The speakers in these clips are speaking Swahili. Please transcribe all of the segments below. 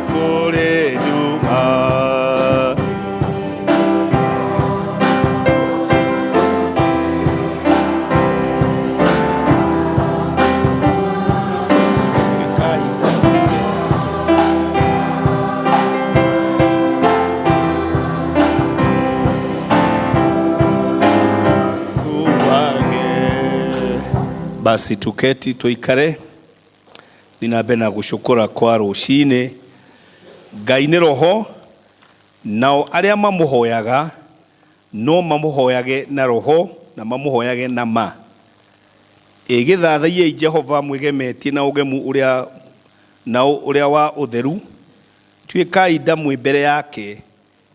kure nyuma. Basi tuketi tuikare. Ninapenda gushukura kwa rucini. Ngai ni roho, nao aria mamuhoyaga no mamuhoyage na roho na mamuhoyage na ma. Igithathaiye Jehova mwigemetie na ugemu uria wa utheru. Tuikai ndamwe mbere yake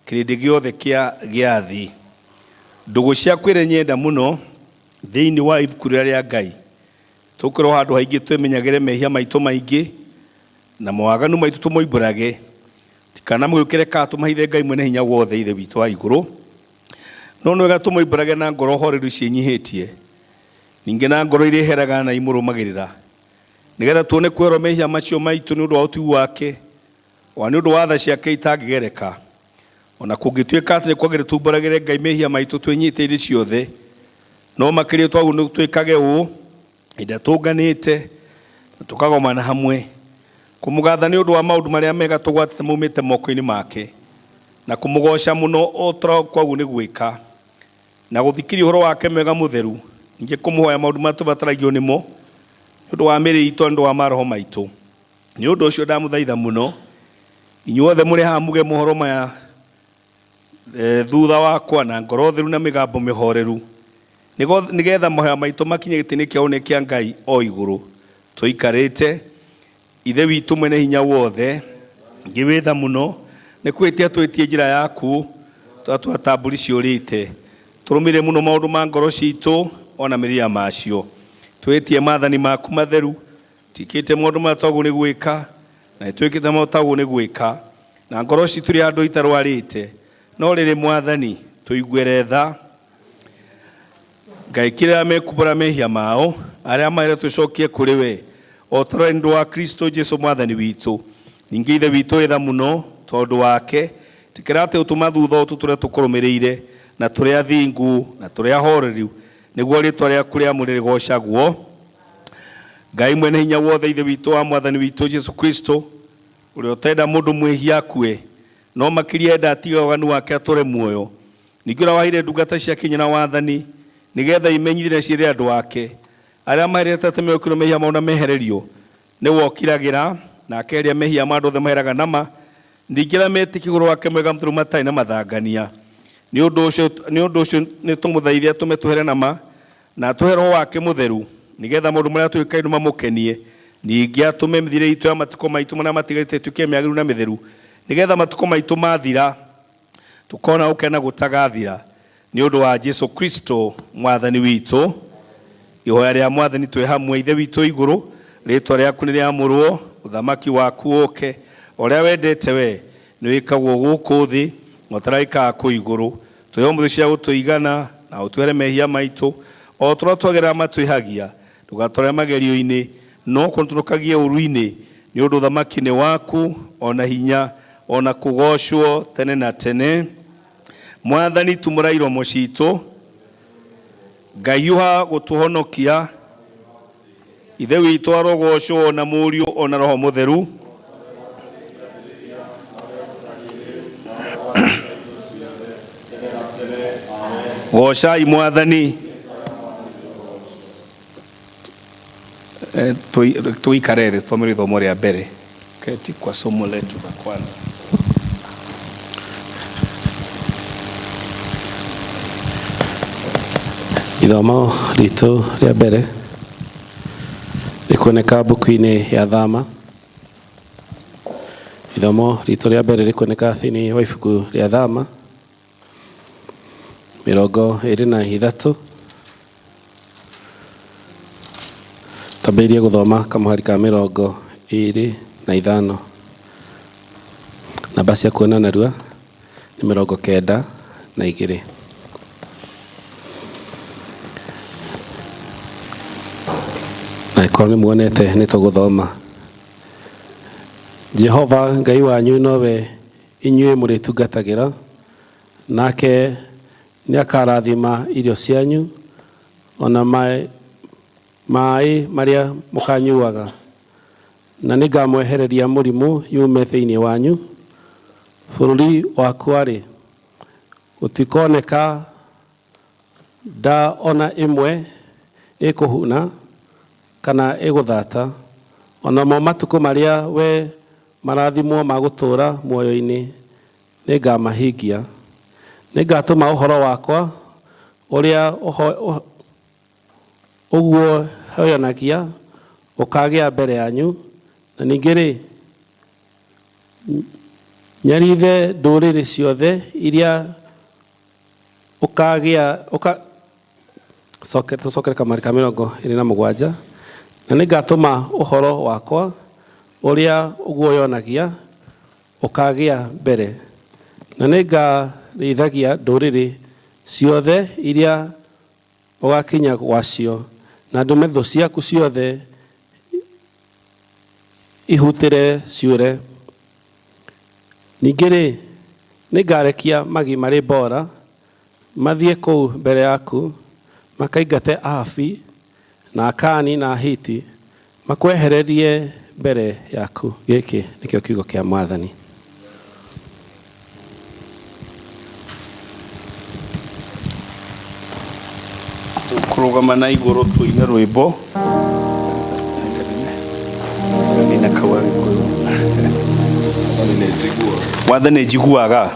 kirindi giothe kia giathi. Ndugu ciakwire nyenda muno thiini wa ibuku ria Ngai. Tukoro handu haingi twemenyagire mehia maitu maingi na mawaganu maitu tumoiburage. Tikana mwikire ka tumahithe Ngai mwene hinya wothe ithe witu wa iguru. No nwega tumoiburage na ngoro horeru cienyihitie. Ninge na ngoro iri heraga na imurumagirira. Nigetha tuone kwero mehia macio maitu ni undu wa utu wake. Wa ni undu wa tha ciake itagigereka. Ona kungituika ati kwagire tumburagire Ngai mehia maitu twenyite iri ciothe. No makirie twagu twikage uu. Ida tuganite tukagomana hamwe kumugatha ni undu wa maundu maria mega tugwatite mumite moko-ini make na kumugosha muno otro kwagu ni gwika na guthikiri horo wake mega mutheru ninge kumuhoya maundu matubataragio nimo undu wa miri itu ndu wa maroho maitu ni undu ucio ndamuthaitha muno inyuothe muri ha muge mohoro maya thutha wakwa na ngoro theru na migambo mihoreru nigetha mahoya maitu makinye gitini kia une kia Ngai o iguru. Tuikarite ithe witu mwene hinya wothe ngiwitha muno ni kwitia twitie njira yaku twatwatamburi ciurite turumire muno maundu ma ngoro citu ona miria macio twitie mathani maku matheru tikite maundu matagu ni gwika na twikite matagu ni gwika na ngoro citu ri andu itarwarite no riri mwathani tuiguere tha Ngai kira mekubura mehia mao aria maire tucokie kuri we o trendo wa Kristo Jesu mwathani witu ninge ithe witu etha muno tondu wake tikirate utuma thutha tuture tukurumirire na turi athingu na turi ahoreriu niguo ritwa ria kuria muri gocagwo Ngai mwene hinya wothe ithe witu wa mwathani witu Jesu Kristo uria utenda mundu mwehia akue no makiria enda atiga wanu wake ature muoyo nigira wahire ndungata cia kinya na wathani nigetha imenyithire ciire andu ake aria mairete temekiro mehia mauna mehererio ni wokiragira na akeria mehia mandu the maheraga nama ndingira metikiguru wake mwega mthuru matai na mathangania ni undu ucio ni tumuthaithia tumetuhere nama na tuhero wake mutheru nigetha mundu maria twikainu mamukenie ningi atume mthire itu ya matiko maitu mana matigarite tukie miagiru na mitheru nigetha matiko maitu mathira tukona ukena gutagathira ni undu wa Jesu Kristo mwathani witu. Ihoya ria mwathani twi hamwe ithe witu iguru ritwa riaku ni riamurwo uthamaki waku uke uria wendete we ni wikagwo guku thi ngotaraika ku iguru tuyomuthu cia gutuigana na utwere mehia maitu o twagera matwihagia tugatore magerio-ini no kunturukagie uruini ni undu uthamaki ni waku ona hinya ona kugoshwo tene na tene. Mwathani tumurairo mucitu Ngaiuha gutuhonokia ithe witu arogocwo na muriu ona roho mutheru gocai mwathani. Tuikare thĩ tusome ithomo rĩa mbere keti kwa somo letu la kwanza. Ithomo ritu rĩa mbere rĩkuoneka mbuku-inĩ ya Thama. Ithomo ritu rĩa mbere rĩkuoneka thĩinĩ wa ibuku rĩa Thama 23. Tambĩrĩrie gũthoma kamũhari ka 25. Namba cia kuona narua nĩ 92. Na ikorwo nĩ muonete nĩ tũgũthoma Jehova Ngai wanyu nowe inyuĩ mũrĩtungatagĩra, nake nĩakarathima irio cianyu ona maĩ marĩa mũkanyuaga, na nĩngamwehereria mũrimũ yume thĩinĩ wanyu. Bũrũri wakwa-rĩ, gũtikoneka nda ona ĩmwe ĩkũhuna kana ĩgũthata, ona mo matukũ marĩa we marathimwo ma gũtũũra muoyo-inĩ nĩngamahingia. Nĩngatũma ũhoro wakwa ũrĩa ũguo hoyanagia ũkagĩa mbere yanyu, na ningĩ-rĩ nyarithe ndũrĩrĩ ciothe iria tũcokere kamarĩ ka 27. Na nĩngatũma ũhoro wakwa ũrĩa ũguo yonagia ũkagĩa mbere, na nĩngarĩithagia ndũrĩrĩ ciothe iria ũgakinya gwacio, na ndũme thũ ciaku ciothe ihutĩre ciũre. Ningĩ-rĩ nĩngarekia magi marĩ Bora mathiĩ kũu mbere yaku makaingate Ahabi na Akani na Ahiti makwehererie mbere yaku. Gĩkĩ nĩkĩo kiugo kĩa Mwathani. Tũkũrũgama na igũrũ tũine rwĩmbo Mwathani njiguaga.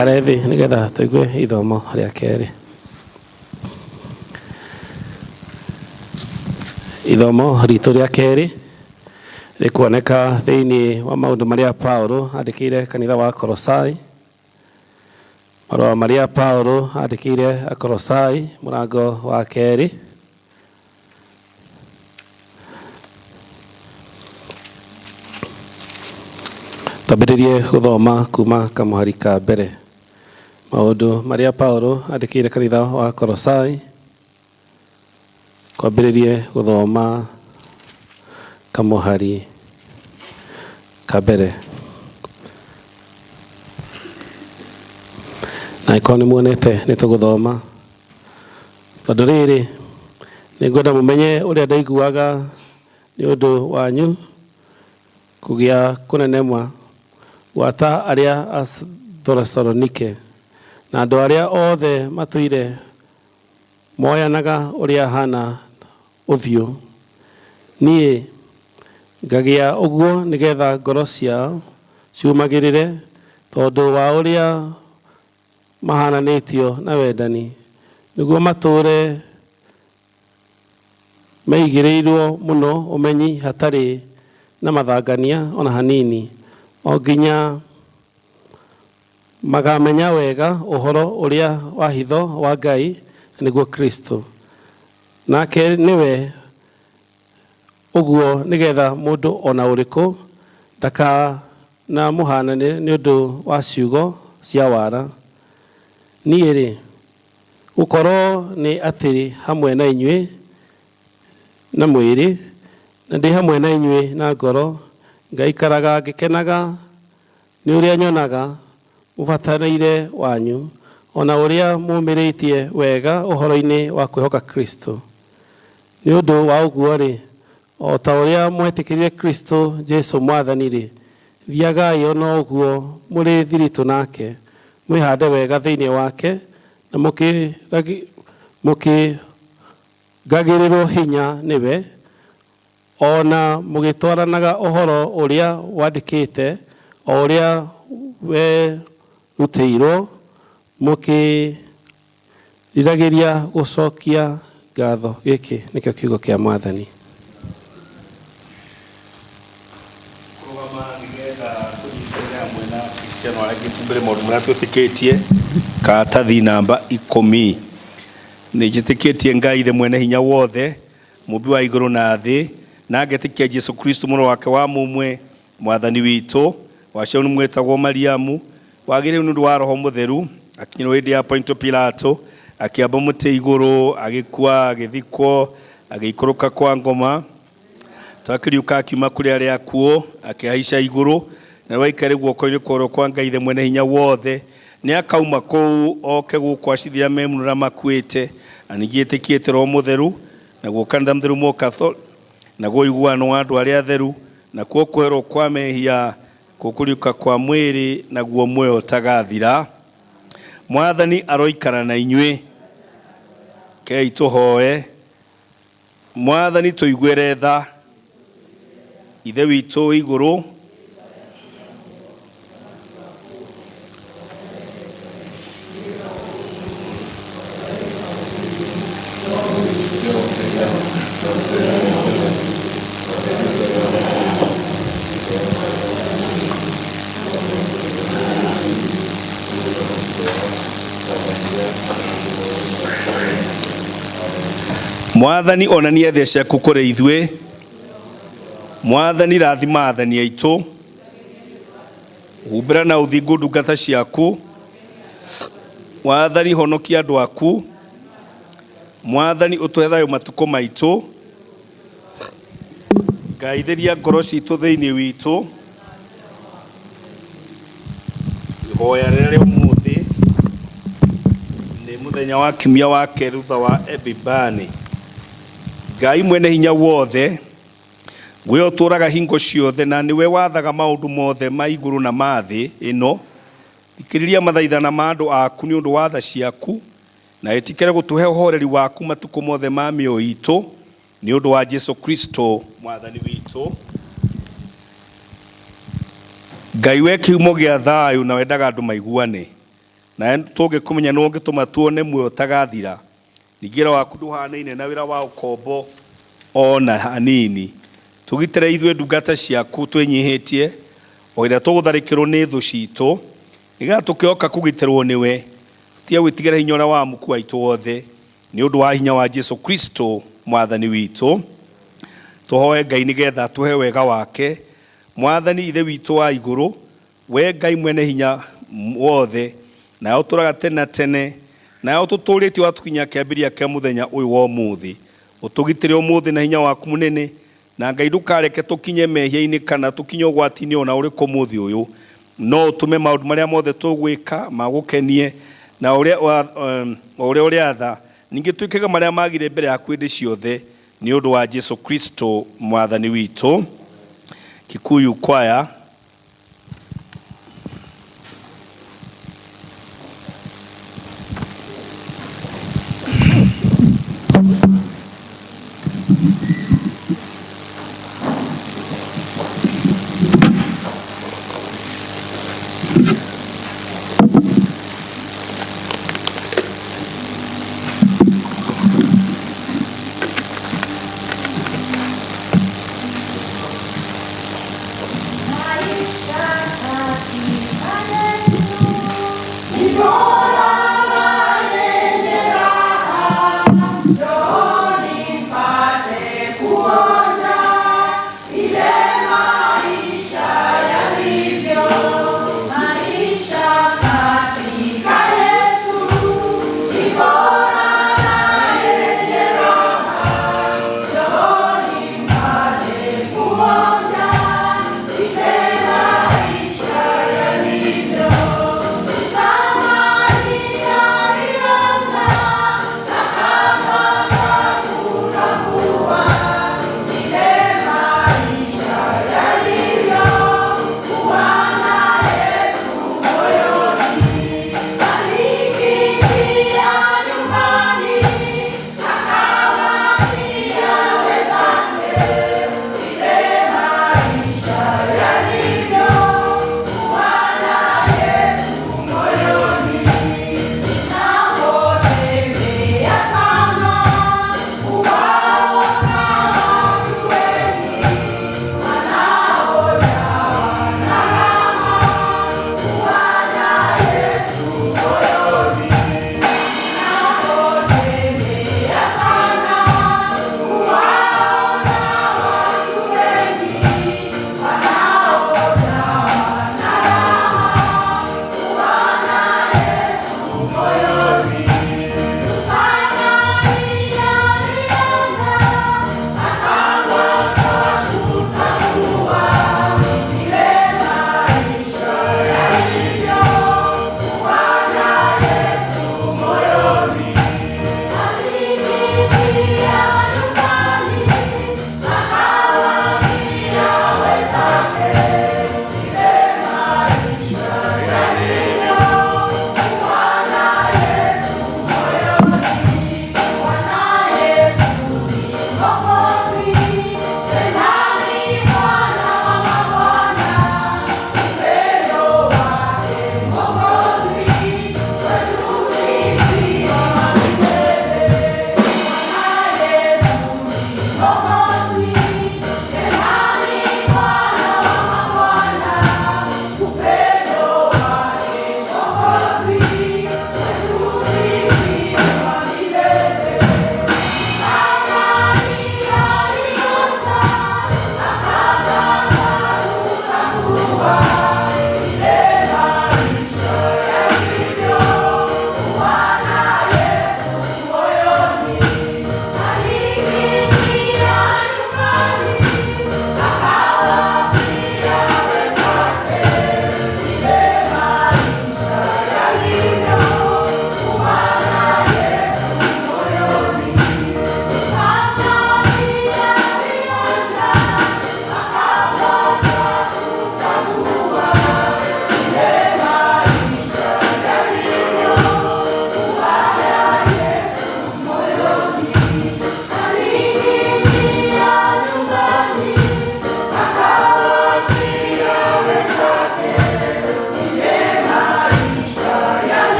Tũikare thĩ nĩgetha tũigue ithomo rĩa kerĩ. Ithomo ritũ rĩa kerĩ rĩkuoneka thĩinĩ wa maũndũ marĩa Paulo andĩkĩire kanitha wa Kolosai. Marũa marĩa Paulo andĩkĩire Akolosai mũrango wa kerĩ. Twambĩrĩrie gũthoma kuma kamũhari ka mbere. Maũndũ marĩa Paulo andĩkĩire kanitha wa Kolosai. Kwambĩrĩrie gũthoma kamũhari ka mbere. Na ĩkorwo nĩ muonete nĩ tũgũthoma. Tondũ rĩrĩ nĩngwenda mũmenye ũrĩa ndaiguaga nĩ ũndũ wanyu kũgĩa kũnenemwa gwata arĩa a Thessalonike na andũ arĩa othe matũire moyanaga ũrĩa hana ũthiũ. Niĩ ngagĩa ũguo nĩgetha ngoro ciao ciumagĩrĩre tondũ wa ũrĩa mahananĩtio na wendani, nĩguo matũre meigĩrĩirwo mũno ũmenyi hatarĩ na mathangania ona hanini, o nginya magamenya wega ũhoro ũrĩa wa hitho wa Ngai nĩguo Kristo. Nake nĩwe ũguo nĩgetha mũndũ ona ũrĩkũ ndakana mũhanane nĩ ũndũ wa ciugo cia wara. Niĩ-rĩ, gũkorwo nĩ atĩ hamwe na inyuĩ na mwĩrĩ, na ndĩ hamwe na inyuĩ na ngoro, ngaikaraga ngĩkenaga nĩ ũrĩa nyonaga mũbataranĩire wanyu, ona ũrĩa mũmĩrĩtie wega ũhoro-inĩ wa kwĩhoka Kristo. Nĩ ũndũ wa ũguo-rĩ, o ta ũrĩa mwetĩkĩrire Kristo Jesũ Mwathani-rĩ, thiagai ona ũguo mũrĩ thiritũ nake, mwĩhande wega thĩinĩ wake, na mũkĩngagĩrĩrwo hinya nĩwe, ona mũgĩtwaranaga ũhoro ũrĩa wandĩkĩte, o ũrĩa werutĩirwo, mũkĩriragĩria gũcokia ngatho. Gĩkĩ nĩkĩo kiugo kĩa Mwathani. Maũndũ marĩa twĩtĩkĩtie karatathi namba 10. Nĩnjĩtĩkĩtie Ngai Ithe mwene hinya wothe, mũmbi wa igũrũ na thĩ, na ngetĩkia Jesũ Kristo mũrũ wake wa mũmwe, Mwathani witũ, waciarwo nĩ mwĩtagwo Mariamu, wagĩrĩirwo nĩ ũndũ wa Roho Mũtheru, akinyĩrwo hĩndĩ ya Ponto Pilato, akĩamba mũtĩ igũrũ, agĩkua, agĩthikwo, agĩikũrũka kwa ngoma, akĩriũka akiuma kũrĩ arĩa akuũ, akĩhaica igũrũ, na waikare guoko-inĩ kwa Ngai Ithe mwene hinya wothe. Nĩ akauma kũu oke gũkũ acithia memũra makuĩte, na ningĩ etĩkĩte Roho Mũtheru, naguo kanitha mũtheru mũkatho, naguo ũiguano wa andũ arĩa atheru, nakuo kwerwo kwa mehia, kũriũka kwa mwĩrĩ, naguo muoyo ũtagathira. Mwathani aroikara na inyuĩ. Kei tũhoe. Mwathani tũiguĩre tha. Ithe witũ igũrũ, Mwathani onanie tha ciaku kũrĩ ithuĩ. Mwathani rathima athani aitũ, humbĩra na ũthingu ndungata ciaku. Mwathani honokia andũ aku. Mwathani ũtũhe thayũ matukũ maitũ. Ngaithĩria ngoro citũ thĩinĩ witũ. Ihoya rĩrĩa rĩa ũmũthĩ nĩ mũthenya wa kiumia wa kerĩ thutha wa Epifani. Ngai mwene hinya wothe, we ũtũraga hingo ciothe, na niwe wathaga maũndũ mothe ma igũrũ na ma thĩ ĩno. Thikĩrĩria mathaithana ma andũ aku nĩ ũndũ wa tha ciaku, na ĩtikĩre gũtũhe ũhoreri waku matukũ mothe ma mĩoyo itũ, nĩ ũndũ wa Jesũ Kristo Mwathani witũ. Ngai we kiumo gĩa thayũ, na wendaga andũ maiguane. na tũngĩ kũmenya nĩ ũngĩtũma tuone muoyo ũtagathira. Ningĩ wĩra waku ndũhanaine na wĩra wa ũkombo ona hanini. Tũgitĩre ithuĩ ndungata ciaku twĩnyihĩtie, o rĩrĩa tũgũtharĩkĩrwo nĩ thũ citũ, nĩgetha tũkĩoka kũgitĩrwo nĩwe, tiga gwĩtigĩra hinya ũrĩa wa muku aitũ wothe, nĩ ũndũ wa hinya wa Jesu Kristo mwathani witũ. Tũhoe Ngai nĩgetha tũhe wega wake. Mwathani ithe witũ wa igũrũ, we Ngai mwene hinya wothe, nawe ũtũũraga tene na tene, nawe ũtũtũũrĩtie watũkinyia kĩambĩrĩria kĩa mũthenya ũyũ wa ũmũthĩ. Ũtũgitĩre ũmũthĩ na hinya waku mũnene, na Ngai ndũkareke tũkinye mehia-inĩ kana tũkinye ũgwati-inĩ ona ũrĩkũ ũmũthĩ ũyũ, no ũtũme maũndũ marĩa mothe tũgwĩka magũkenie na ũrĩa tha, ningĩ twĩkage marĩa magire mbere yaku hĩndĩ ciothe, nĩ ũndũ wa Jesu Kristo mwathani witũ. Kikuyu Choir. I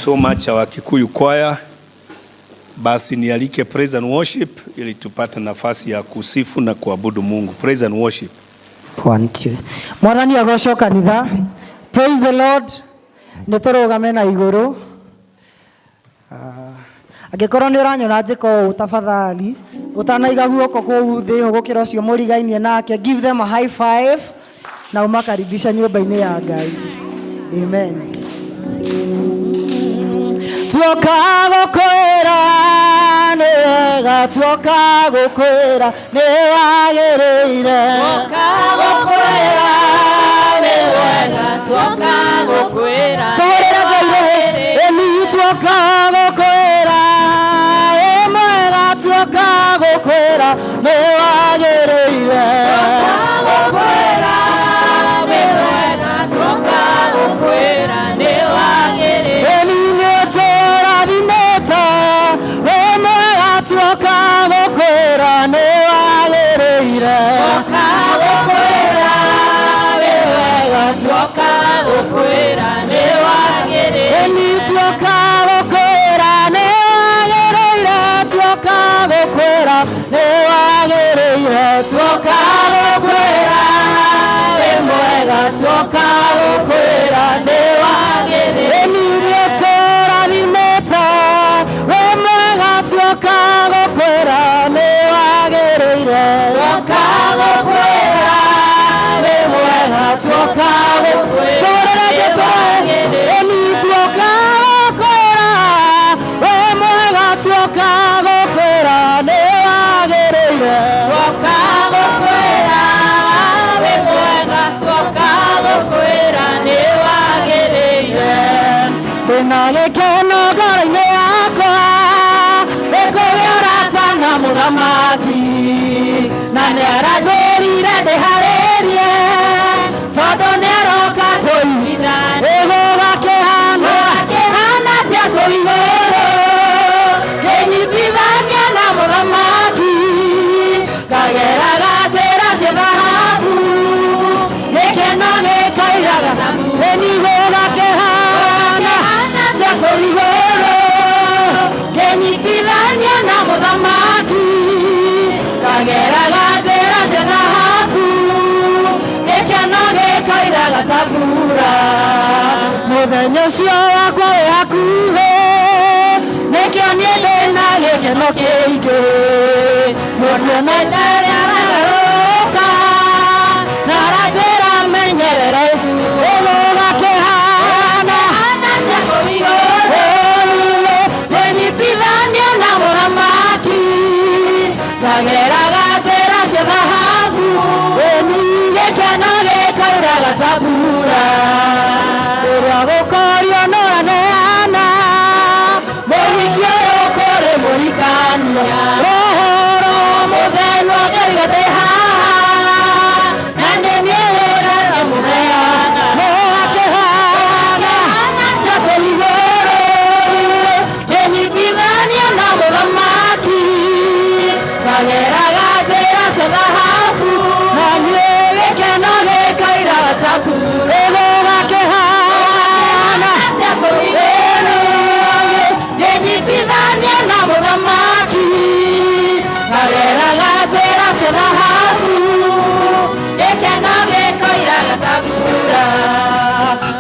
so much our Kikuyu choir. Basi nialike praise and worship ili tupate nafasi ya kusifu na kuabudu Mungu. Praise and worship. 1 2. Mwathani agocwo kanitha. Praise the Lord. Niturugame na iguru. Angikorwo ni uranyona njiko tafadhali utanaiga guoko kuu thi gukira ucio murigainie nake, give them a high five na umakaribisha nyumba-ini ya Ngai. Amen. Tuoka gukwira ni wega, tuoka gukwira ni wagiriire, tuoka gukwira ni wega, tuoka gukwira turira Ngai emi, tuoka gukwira e mwega, tuoka gukwira ni wagiriire, tuoka gukwira ni wega, tuoka gukwira ni wagiriire tuoka gukwira ni wagiriire, tuoka gukwira ni wagiriire, ni tuoka gukwira ni wagiriire, tuoka gukwira ni wagiriire, tuoka gukwira ni mwega, tuoka gukwira ni wagiriire, ni tora limeta we mwega, tuoka gukwira ni wagiriire, tuoka gukwira ni mwega, tuoka gukwira ni tuoka gukwira we mwega, tuoka gukwira ni wagiriire, tuoka gukwira we mwega, tuoka gukwira ni wagiriire, ndina gikeno ngoro-ini yakwa na muthamaki na niaranjirire ndiharirie tondu niaroka tuithane gugakihana tia kuu iguru nginyitithania na muthamaki ngageraga njĩra cia thahabu gĩkeno gĩkairaga ĩni gugakihana tia kuu iguru nginyitithania na muthamaki ngageraga njĩra cia thahabu gĩkeno gĩkairaga ta mbura, mũthenya ũcio wakwa wĩ hakuhĩ nĩkĩo niĩ ndĩna gĩkeno kĩingĩ, mũkuona rĩrĩa aragarũrũka na aranjĩra menyerere gũgakĩhana ta kũu igũrũ ngĩnyitithania na muthamaki ngageraga njĩra cia thahabu ĩni gĩkeno gĩkairaga ta mbura, rĩrĩa gũkorio nũraneana mũhiki ũyũ kũrĩ mũhikania, ũhoro mũthenya ngoiga ndĩ haha na nĩ niĩ wĩraga mũheana mũgakĩhana ta kũu igũrũ ngĩnyitithania na muthamaki ngageraga njĩra cia thahabu na niĩ gĩkeno gĩkairaga ta mbura, gũgakĩhana ta kũu igũrũ ngĩnyitithania na muthamaki ngageraga njĩra cia thahabu gĩkeno gĩkairaga ta mbura,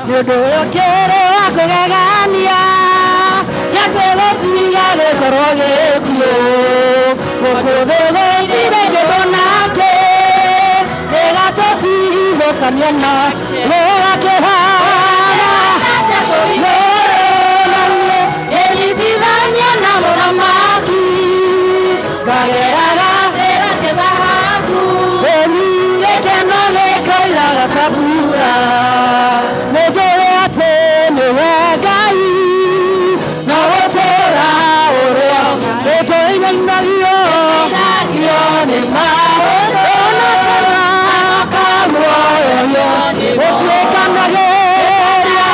nĩ ũndũ ũyũ kĩrĩ wa kũgegania gĩatĩ gũtiga gĩkorwo gĩkuũ gũkũ thĩ gũtirĩ kĩndũ nakĩ gĩgatũtigithũkania na gũgakĩhana ta kũu igũrũ ngĩnyitithania na muthamaki ngageraga njĩra cia thahabu ĩni gĩkeno gĩkairaga ta mbura, nĩnjũĩ atĩ nĩwe Ngai na gũtũũra ũrĩ o nĩtũinainagio nĩ maũndũ ona kana ka muoyo gũtuĩkanagĩria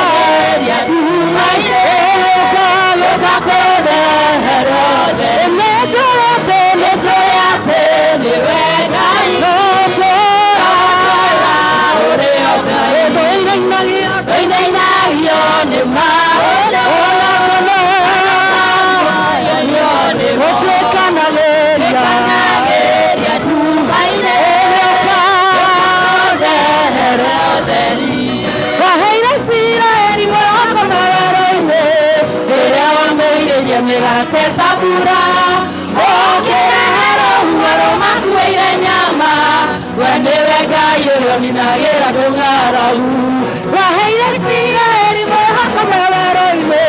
nduma-inĩ gĩũka kũndehere, nĩnjũĩ atĩ nĩwe Ngai na gũtũũra ũrĩ o Ngai, nĩtũinainagio nĩ maũndũ ona tabura okirehero huaro makuire nyama wendewe Ngai uria ninagira ndung'aragu waheire Isiraeli mwĩhoko werũ-inĩ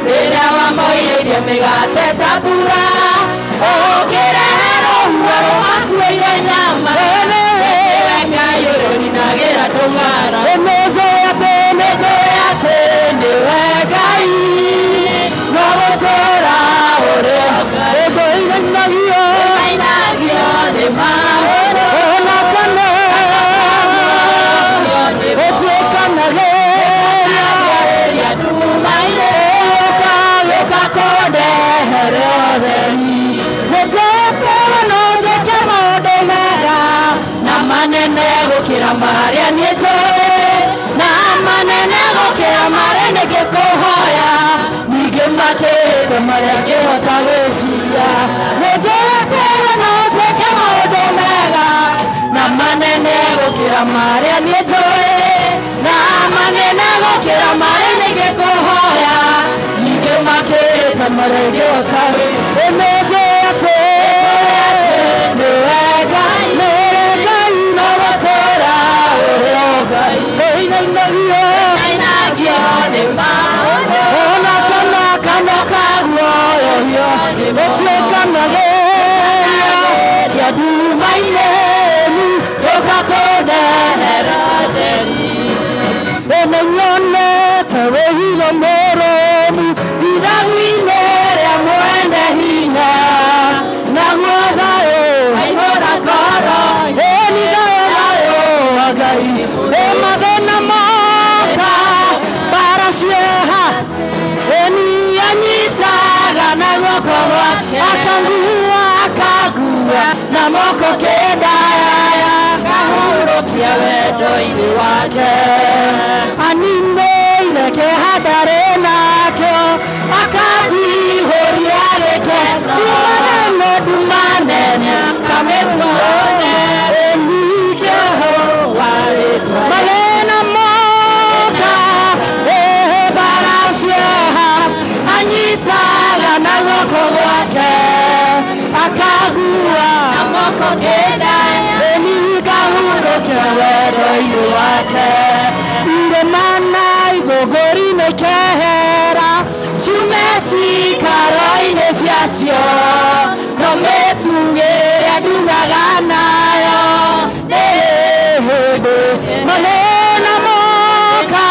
rĩrĩa wamoirie mĩgate tabura okirehero huaro makuire nyama wendewe Ngai uria ninagira ndung'aragu nĩnjũĩ atĩ nĩwe Ngai no gũtũũra ũrĩ ũndũire-inagio nĩ maũndũ ona kana ũtuĩkanagĩria nduma-inĩ gĩũka kũndehere ũtheri nĩnjũĩte no njĩke maũndũ mega na manene gũkĩra marĩa niĩ njũĩ na manene gũkĩra marĩa nĩngĩkũhoya ningĩ makĩrĩte marĩa ngĩhota gwĩciria nĩnjũĩte no njĩke maũndũ mega na manene gũkĩra marĩa niĩ njũĩ na manene gũkĩra marĩa nĩngĩkũhoya ningĩ makĩrĩte marĩa ngĩhota gwĩciria nĩnjũĩ atĩ nĩwe Ngai no gũtũũra ũrĩ Ngai ndũinainagio nĩ maũndũ ona kana kanua kaguoyohio ũtuĩkanagĩria nduma-inĩ gũka kũndehera ũtheri nĩnyonete wĩhitho mũrũmu ithagu-inĩ rĩa mwene hinya naguo thayũ waihũra ngoro ĩni thayũ wa Ngai mathĩna moka mbara cieha ĩni anyitaga na guoko gwake akangua na moko kĩndaya kahurũkia wendo-inĩ wake aninĩire kĩeha ndarĩ nakĩo akajihũria gĩkeno ndumanene kamĩtuone ĩnikĩho warĩtwa mathĩna moka mbara cieha anyitaga na guoko gwake akagua na moko kĩndaya ĩnikahurũkia wendo-inĩ wake irĩma na ithũngũri nĩikehera ciume cikaro-inĩ ciacio no mĩtugĩre ndugaga nayo nĩ hĩndĩ mathĩna moka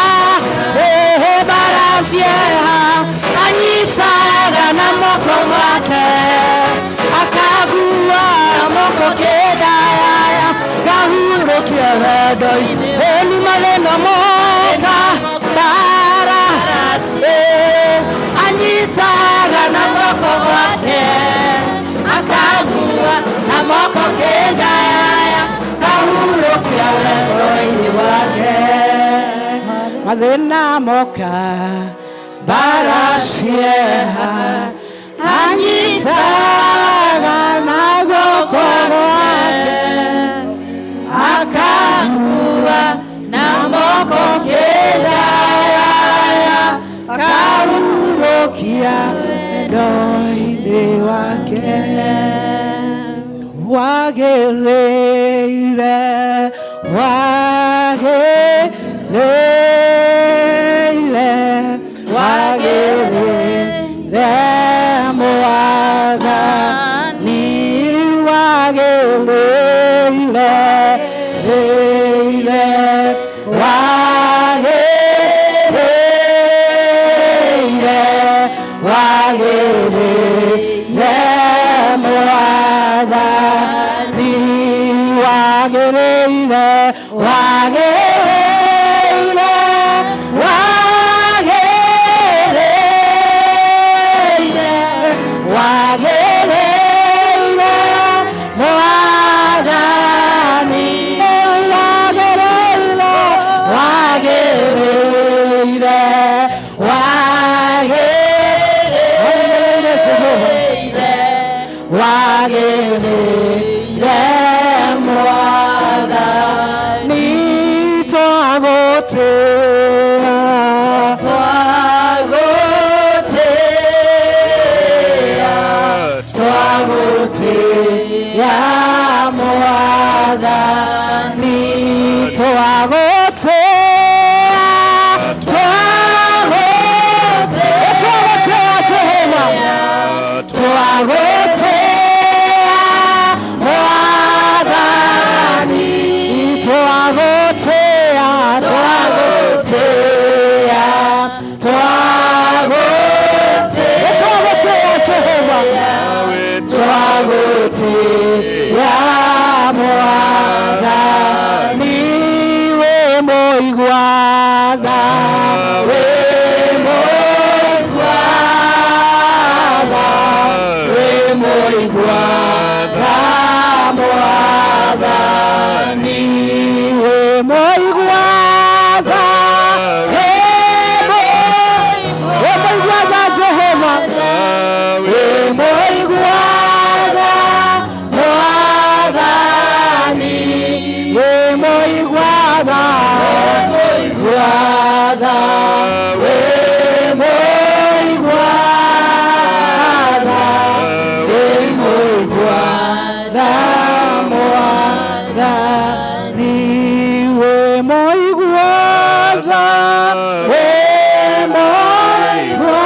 mbara cieha anyitaga na moko gwake akagua na moko kĩndaya kahurũkia wendo-inĩ ĩni mathĩna moka mbara anyitaga na moko gwake akagua na moko kĩndaya kahurũkia wendo-inĩ wake mathĩna moka mbara cieha anyitaga na guoko gwake akagua na moko kĩndaya kahurũkia wendo-inĩ wake wagĩrĩire wagĩrĩire mwathani ya Mwathani we moigwatha we moigwatha we moigwatha Mwathani we moigwatha we moigwatha Jehova we moigwatha Mwathani we moigwatha Mwathani we moigwatha we moigwatha Mwathani we moigwatha we moigwatha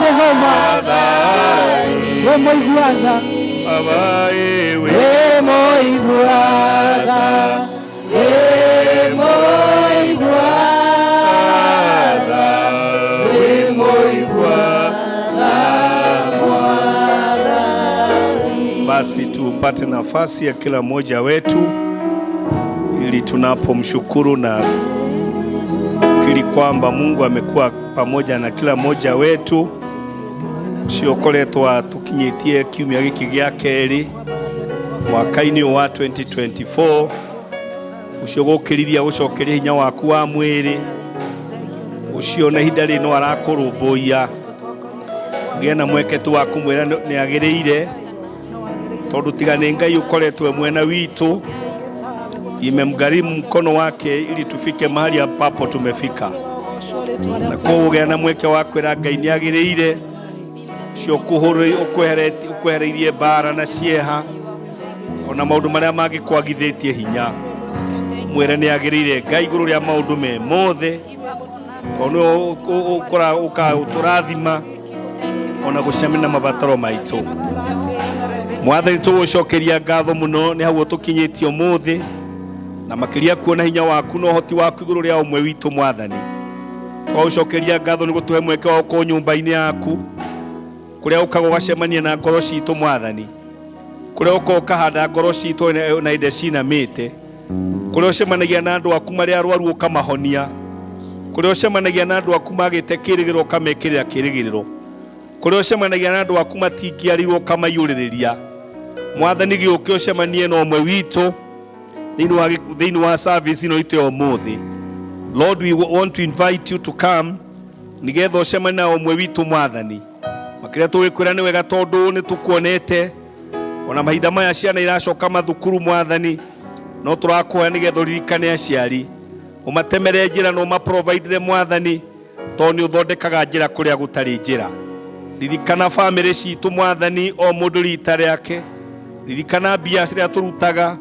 Jehova we moigwatha Jehova we moigwatha we moigwatha Basi tupate nafasi ya kila mmoja wetu ili tunapomshukuru na kili kwamba Mungu amekuwa pamoja na kila mmoja wetu ciokoretwa tukinyitie kiumia giki gĩa kerĩ mwaka-inĩ wa 2024 ucio gũkĩrithia gũcokeria hinya waku wa mwĩrĩ ucio na ihinda rĩno arakũrũmbũiya gĩa na mweke tu wa kũmwĩra nĩ agĩrĩire tondũ tiga nĩ Ngai ũkoretwe mwena witũ imemgharimu mkono wake ili tufike mahali ambapo tumefika na kũgĩa na mweke wa kwĩra Ngai nĩ agĩrĩire cio ũkwehereirie bara na cieha ona maũndũ marĩa mangĩkwagithĩtie hinya mwĩre nĩ agĩrĩire Ngai igũrũ rĩa maũndũ me mothe tondũ ũtũrathima ona gũcemania na mabataro maitũ Mwathani tũgũcokeria ngatho mũno nĩ hau tũkinyĩtio mũthĩ na makĩria kuona hinya waku na ũhoti waku igũrũ rĩa ũmwe witũ Mwathani tũgũcokeria ngatho nĩ gũtũhe mweke wa gũkorwo nyũmba-inĩ yaku kũrĩa ũkaga ũgacemania na ngoro citũ Mwathani kũrĩa ũkaga ũkahanda ngoro citũ na inde cinamĩte kũrĩa ũcemanagia na andũ aku marĩa arwaru ũkamahonia kũrĩa ũcemanagia na andũ aku magĩte kĩrĩgĩrĩro ũkamekĩrĩra kĩrĩgĩrĩro kũrĩa ũcemanagia na andũ aku matingĩarirwo ũkamaiyũrĩrĩria Mwathani gĩũke ũcemanie na ũmwe witũ thĩinĩ wa service ĩno itũ ya ũmũthĩ Lord, we want to invite you to come nigetha ũcemanie na ũmwe witũ Mwathani makĩria tũgĩkwĩra nĩ wega tondũ nĩ tũkuonete ona mahinda maya ciana iracoka mathukuru Mwathani no tũrakũhoya nĩgetha ũririkane aciari ũmatemere njĩra na ũmaprovide Mwathani tondũ nĩ ũthondekaga njĩra kũrĩa gũtarĩ njĩra ririkana family citũ Mwathani o mũndũ rita rĩake ririkana mbia ciria tũrutaga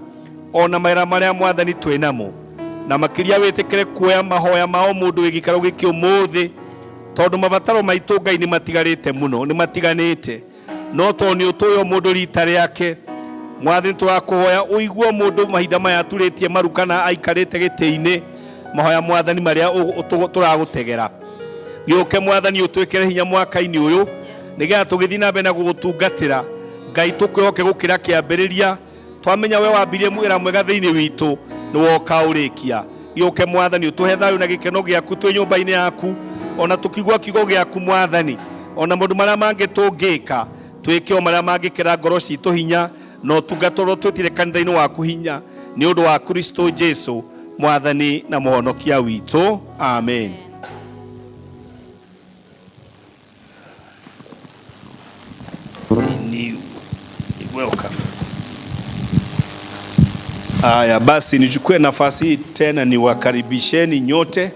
ona mawĩra marĩa Mwathani twĩnamo na makĩria wĩtĩkĩre kuoya mahoya ma o mũndũ wĩgĩikaro gĩkĩ ũmũthĩ tondũ mabataro maitũ Ngai nĩ matigarĩte mũno nĩ matiganĩte no tondũ nĩ ũtũĩ o mũndũ rita rĩake Mwathani tũrakũhoya ũigue mũndũ mahinda maya turĩtie maru kana aikarĩte gĩtĩ-inĩ mahoya Mwathani marĩa tũragũtegera gĩũke Mwathani ũtwĩkĩre hinya mwaka-inĩ ũyũ nĩgetha tũgĩthiĩ na mbere na gũgũtungatĩra Ngai tũkwĩhoke gũkĩra kĩambĩrĩria twamenya we wambirie wĩra mwega thĩinĩ witũ nĩ woka ũrĩkia gĩũke Mwathani ũtũhe thayũ na gĩkeno gĩaku twĩ nyũmba-inĩ yaku ona tũkigua kiugo gĩaku Mwathani ona maũndũ marĩa mangĩ tũngĩka twĩke o marĩa mangĩkĩra ngoro citũ hinya no tungatũrwo twĩtire kanitha-inĩ waku hinya nĩ ũndũ wa Kristo Jesu Mwathani na mũhonokia witũ amen. Welcome. Aya basi nichukue nafasi hii tena niwakaribisheni nyote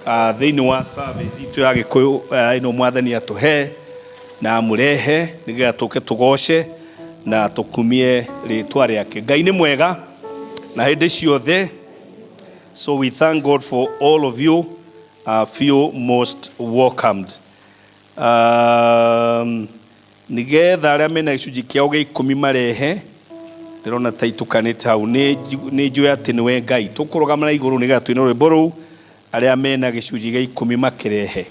thĩinĩ wa service itu ya Gĩkũyũ ino Mwathani atuhe na murehe nĩgetha tũke tũgoce na tũkumie rĩtwa rĩake. Ngai nĩ mwega na hĩndĩ ciothe. So we thank God for all of you. Feel most welcomed. Nĩgetha arĩa mena gĩcunjĩ kĩao gĩa 10 marehe ndĩrona ta itukanĩte hau nĩ njũĩ atĩ nĩwe Ngai tũkũrũgama na igũrũ nĩgetha twĩna rwĩmbo rũu arĩa mena gĩcunjĩ gĩa 10 makĩrehe.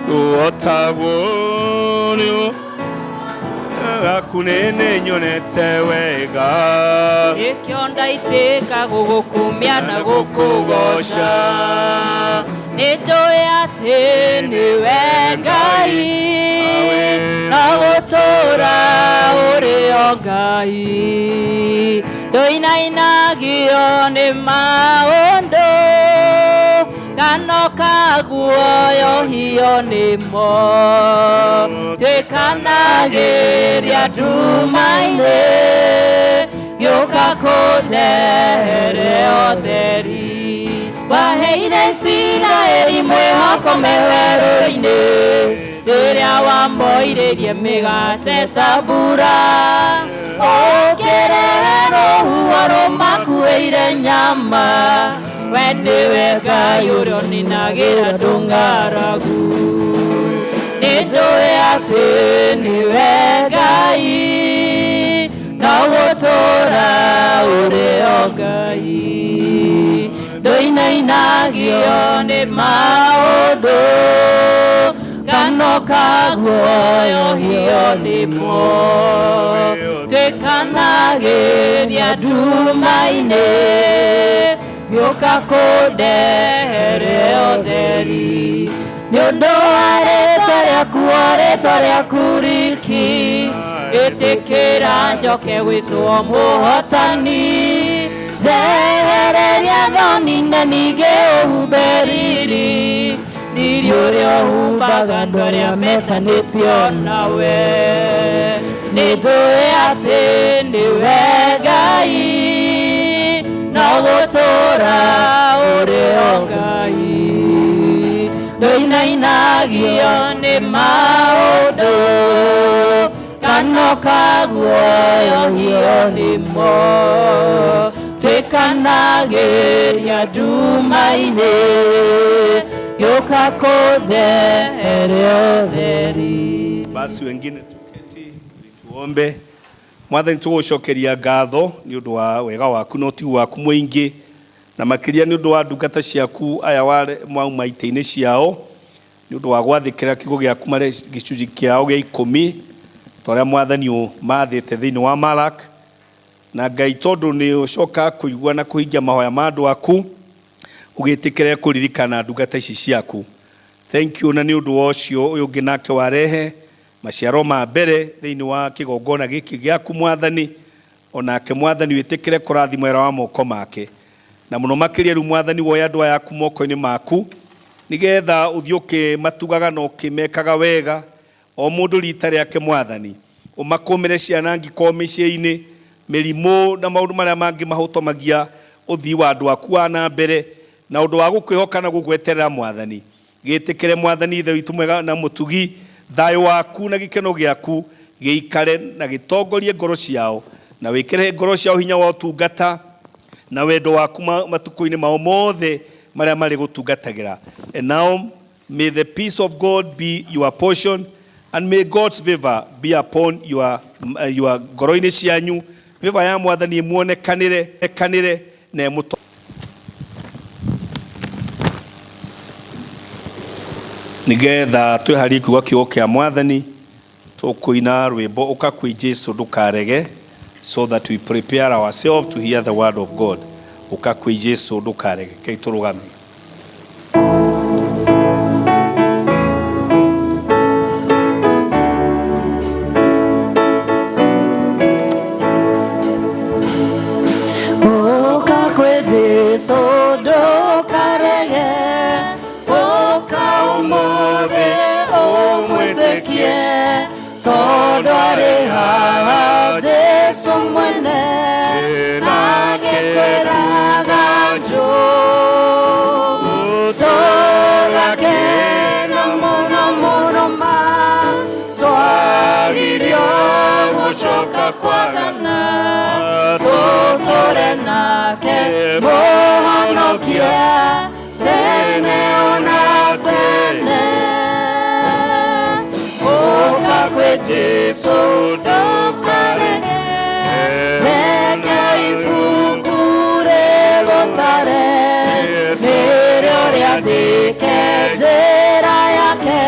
Otagwo akunene nyonete wega ikionda iteka gugukumia na gukugosha nĩnjũĩ atĩ nĩwe Ngai na gũtũũra ũrĩ o Ngai ndũinainagio nĩ maũndũ kana kaguoyohio nĩmo twĩkanagĩria nduma-inĩ gĩũka kũndehere ũtheri waheire Isiraeli mwĩhoko werũ-inĩ rĩrĩa wamoirĩrie mĩgate ta mbura ũkĩrehe rũhuho rũmakuĩire nyama we nĩwe Ngai ũrĩa ũninagĩra ndũng'aragu nĩnjũĩ atĩ nĩwe Ngai na gũtũũra ũrĩ o Ngai ndũinainagio nĩ maũndũ kana kaguoyohio nĩmo twĩkanagĩria nduma-inĩ gĩũka kũndehere ũtheri nĩũndũ wa rĩĩtwa rĩaku riki ĩtĩkĩra njoke gwĩtwo mũhotani njehereria thoni na ningĩ ũhumbe riri ũrĩa ũhumbaga andũ arĩa metanĩtio nawe nĩnjũĩ atĩ nĩwe Ngai na gũtũũra ũrĩ o Ngai ndũinainagio nĩ maũndũ kana kaguoyohio nĩmo twĩkanagĩria nduma-inĩ gĩũka kũndehere ũtheri. Basi wengine tuketi tuombe. Mwathani tũgũcokeria ngatho nĩ ũndũ wa wega waku na ũtigi waku mũingĩ na makĩria nĩ ũndũ wa ndungata ciaku aya mauma itĩ-inĩ ciao nĩ ũndũ wa gwathĩkĩra kiugo gĩaku marĩ gĩcunjĩ kĩao gĩa 10 torĩa Mwathani mathĩte thĩinĩ wa Malak na Ngai tondũ nĩ ũcoka kũigua na kũhingia mahoya ma andũ aku ũgĩtĩkĩre kũririkana ndungata ici ciaku. Thank you na nĩ ũndũ wa ũcio ũyũ ũngĩ nake warehe maciaro ma mbere thĩinĩ wa kĩgongona gĩkĩ gĩaku Mwathani onake Mwathani wĩtĩkĩre kũrathima wĩra wa moko make na mũno makĩria rĩu Mwathani woya andũ aya aku moko-inĩ maku nĩgetha ũthiĩ ũkĩmatugaga na ũkĩmekaga wega o mũndũ rita rĩake Mwathani ũmakũmĩre ciana angĩkorwo mĩciĩ-inĩ mĩrimũ na maũndũ marĩa mangĩ mahũtomagia ũthii wa andũ aku na mbere na ũndũ wa gũkwĩhoka na gũgweterera Mwathani gĩtĩkĩre Mwathani ithe witũ mwega na mũtugi thayũ waku na gĩkeno gĩaku gĩikare na gĩtongorie ngoro ciao na wĩkĩre ngoro ciao hinya wa ũtungata na wendo waku matukũ-inĩ mao mothe marĩa marĩ gũtungatagĩra. And now may the peace of God be your portion and may God's favor be upon your ngoro-inĩ cianyu. Favor ya Mwathani ĩmuonekanĩre na ĩmũto nigetha twĩharie kiugo kiugo kĩa Mwathani tũkũina rwĩmbo ũka kwĩ Jesu ndũkarege so that we prepare ourselves to hear the word of God. Ũka kwĩ Jesu ndũkarege. Kei tũrũgame. Ũka kwĩ Jesu ndũkarege tondũ arĩ haha Jesu mwene agĩkwĩraga tũgakena mũno mũno ma twagirio gũcoka kwathana tũtũre nake mũhonokia tene ona tene. Ũka kwĩ Jesu ndũkarege reke ibuku rĩgũtare nĩrĩo rĩandĩke njĩra yake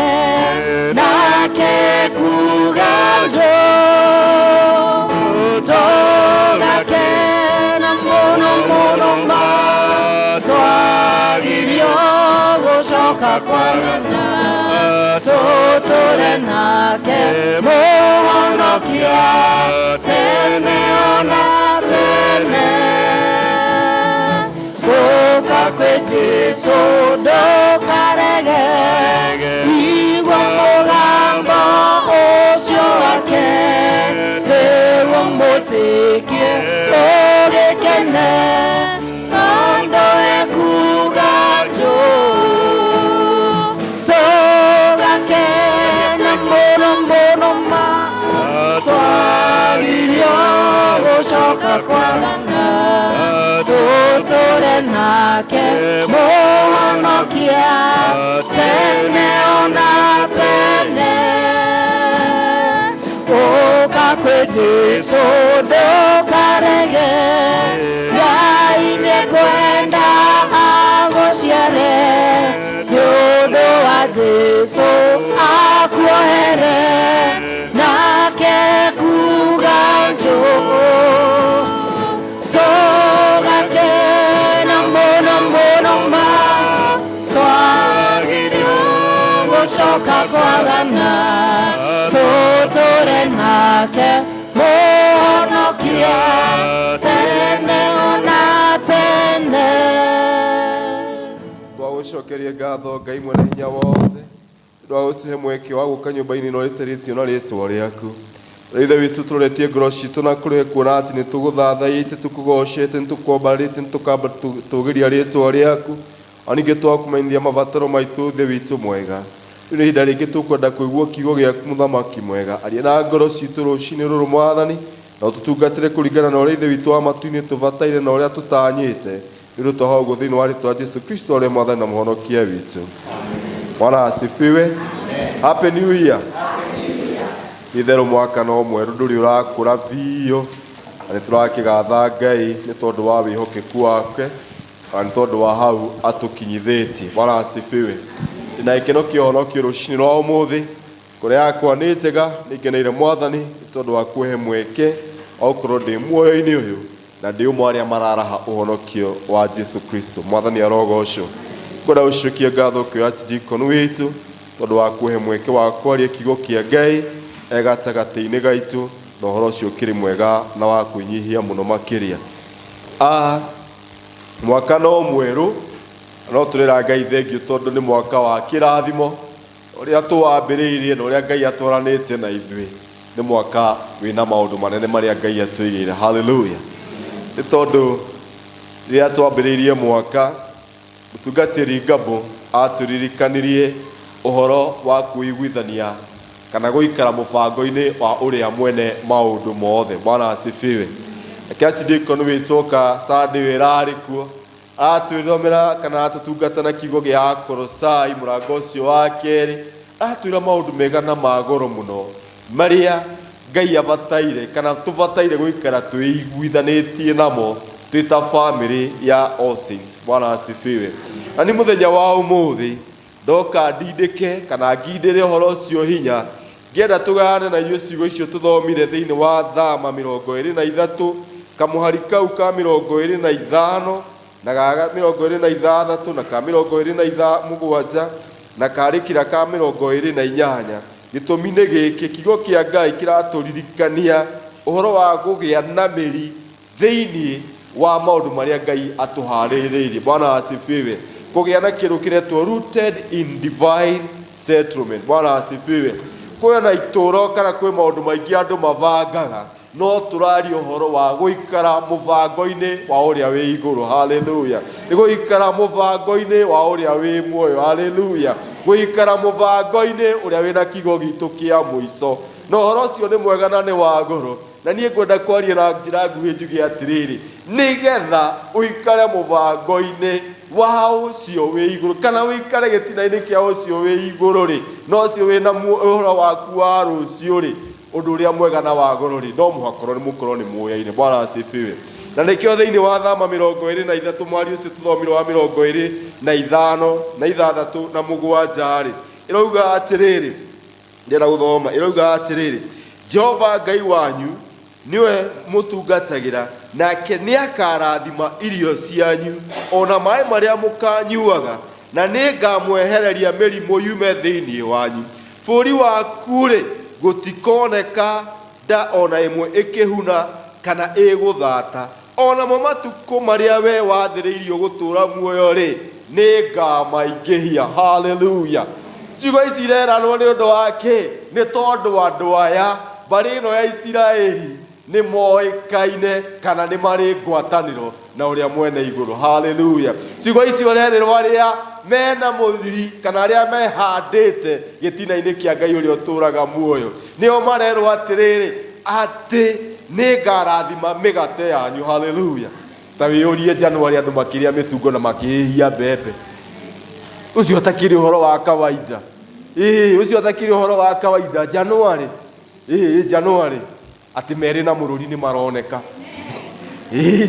gũcoka kwathana tũtũre nake mũhonokia tene ona tene. Gũka kwĩ Jesũ ndũkarege, igua mũgambo ũcio wake, rĩu ũmũtĩkie ũgĩkene, tondũ ekuga njũ. Tũgakena mũno mũno ma, twagĩrĩirwo gũcoka kwathana tũtũre nake mũhonokia tene ona tene. Gũka kwĩ Jesũ ndũkarege, Ngai nĩkwenda agũciare, nĩũndũ wa Jesũ akuohere, nake kuga njũ. Tũgakena mũno mũno ma, twagĩrĩirwo gũcoka kwathana tũtũre nake mũhonokia tene ona tene. Twagũcokeria ngatho Ngai mwene hinya wothe nĩ wa gũtũhe mweke wa gũka nyũmba-inĩ ĩno ĩtĩrĩtio na rĩĩtwa rĩaku. Ithe witũ tũretie ngoro citũ na kũrĩ kuona atĩ nĩ tũgũthathaĩte, tũkũgocete, nĩ tũkwambarĩte, nĩ tũkamba tũgĩria rĩĩtwa rĩaku, o ningĩ twakũmenyithia mabataro maitũ Ithe witũ mwega. Rĩu nĩ ihinda rĩngĩ tũkwenda kũigua kiugo gĩaku mũthamaki mwega, aria na ngoro citũ rũcinĩ rũrũ Mwathani, na ũtũtungatĩre kũringana na ũrĩa Ithe witũ wa matu-inĩ tũbataire na ũrĩa tũtanyĩte, nĩ ũndũ twahoya ũguo thĩinĩ wa rĩĩtwa Jesũ Kristo ũrĩa Mwathani na mũhonokia witũ. Bwana asifiwe. Happy New Year. Itherũ mwaka no mwerũ ndũrĩ ũrakũra biũ, na nĩ tũrakĩgatha Ngai nĩ tondũ wa wĩhokeku wake, na nĩ tondũ wa hau atũkinyithĩtie. Bwana asifiwe. Na gĩkeno kĩa ũhonokio rũcinĩ rwa ũmũthĩ, ngoro yakwa nĩ njega, nĩ ngeneire Mwathani nĩ tondũ wa kũhe mweke wa gũkorwo ndĩ muoyo-inĩ ũyũ, na ndĩ ũmwe arĩa mararaha ũhonokio wa Jesũ Kristo. Mwathani arogocwo. Ngwenda gũcokia ngatho kwĩ Archdeacon witũ tondũ wa kũhe mweke wa kwaria kiugo kĩa Ngai gatagatĩ-inĩ gaitũ, na ũhoro ũcio ũkĩrĩ mwega na wa kwĩnyihia mũno makĩria. Mwaka no mwerũ, no tũrĩra Ngai thengio tondũ nĩ mwaka wa kĩrathimo ũrĩa tũwambĩrĩirie na ũrĩa Ngai atwaranĩte na ithuĩ. Nĩ mwaka wĩna maũndũ manene marĩa Ngai atwĩgĩire. Hallelujah. Nĩ tondũ rĩrĩa twambĩrĩirie mwaka, mũtungatĩri Ngabo atũririkanirie ũhoro wa kwĩiguithania kana gũikara mũbango-inĩ wa ũrĩa mwene maũndũ mothe. Bwana asifiwe. Nake Archdeacon wĩtwoka Sunday wĩrarĩ kuo atwĩthomera kana atũtungata na kiugo gĩa Kolosai mũrango ũcio wa kerĩ, atwĩra maũndũ mega na ma goro mũno marĩa Ngai abataire kana tũbataire gũikara twĩiguithanĩtie namo twĩ ta family ya All Saints. Bwana asifiwe. Na nĩ mũthenya wa ũmũthĩ ndoka ndindĩke kana ngindĩre ũhoro ũcio hinya, ngĩenda tũgayane na inyuĩ ciugo icio tũthomire thĩinĩ wa Thama 23, kamũhari kau ka 25 na ga 26 na ka 27 na karĩkĩra ka 28. Gĩtũmi nĩ gĩkĩ, kiugo kĩa Ngai kĩratũririkania ũhoro wa gũgĩa na mĩri thĩinĩ wa maũndũ marĩa Ngai atũharĩrĩirie. Bwana asifiwe. Kũgĩa na kĩrũ kĩretwo rooted in divine settlement. Bwana asifiwe. Kwĩ na itũũro kana kwĩ maũndũ maingĩ andũ mabangaga, no tũraria ũhoro wa gũikara mũbango-inĩ wa ũrĩa wĩ igũrũ. Hallelujah. Nĩ gũikara mũbango-inĩ wa ũrĩa wĩ muoyo. Hallelujah. Gũikara mũbango-inĩ ũrĩa wĩna kiugo gitũ kĩa mũico. Na ũhoro ũcio nĩ mwega na nĩ wa goro, na niĩ ngwenda kwaria na njĩra nguhĩ njuge atĩrĩrĩ, nĩgetha ũikare mũbango-inĩ wa ũcio wĩ igũrũ kana ũikare gĩtina-inĩ kĩa ũcio wĩ igũrũ rĩ, no ũcio wĩna ũhoro waku wa rũciũ rĩ, ũndũ ũrĩa mwega na wa goro rĩ, no mũhakorwo nĩ mũkorwo nĩ muoya-inĩ. Bwana asifiwe. Na nĩkĩo thĩinĩ wa Thama 23 mwari ũcio tũthomire wa 25 na 6 na 7 rĩ, ĩrauga atĩrĩrĩ, ndĩrenda gũthoma, ĩrauga atĩrĩrĩ, Jehova Ngai wanyu niwe mũtungatagĩra, nake nĩakarathima irio cianyu, ona maĩ marĩa mũkanyuaga, na nĩngamwehereria mĩrimũ yume thĩinĩ wanyu. Bũrũri waku rĩ gũtikoneka nda ona ĩmwe ĩkĩhuna kana ĩgũthata. Onamo matukũ marĩa we wathĩrĩirio gũtũũra muoyo rĩ nĩngamaingĩhia. Hallelujah. Ciugo ici ireranwo nĩ ũndũ wa kĩ? Nĩ tondũ andũ aya mbarĩ ĩno ya Isiraeli nĩ moĩkaine kana nĩ marĩ ngwatanĩro na ũrĩa mwene igũrũ. Hallelujah. Ciugo ici ũrerĩrwo arĩa mena mũthiri kana arĩa mehandĩte gĩtina-inĩ kĩa Ngai ũrĩa ũtũũraga muoyo nĩo marerwo atĩrĩrĩ atĩ nĩngarathima mĩgate yanyu. Hallelujah. Ta wĩyũrie Januari andũ makĩrĩa mĩtungo na makĩhĩhia mbembe. Ucio utakiri ũhoro wa kawaida. Ucio utakiri ũhoro wa kawaida. Januari. Januari. Ati merĩ na mũrũri nĩ maroneka.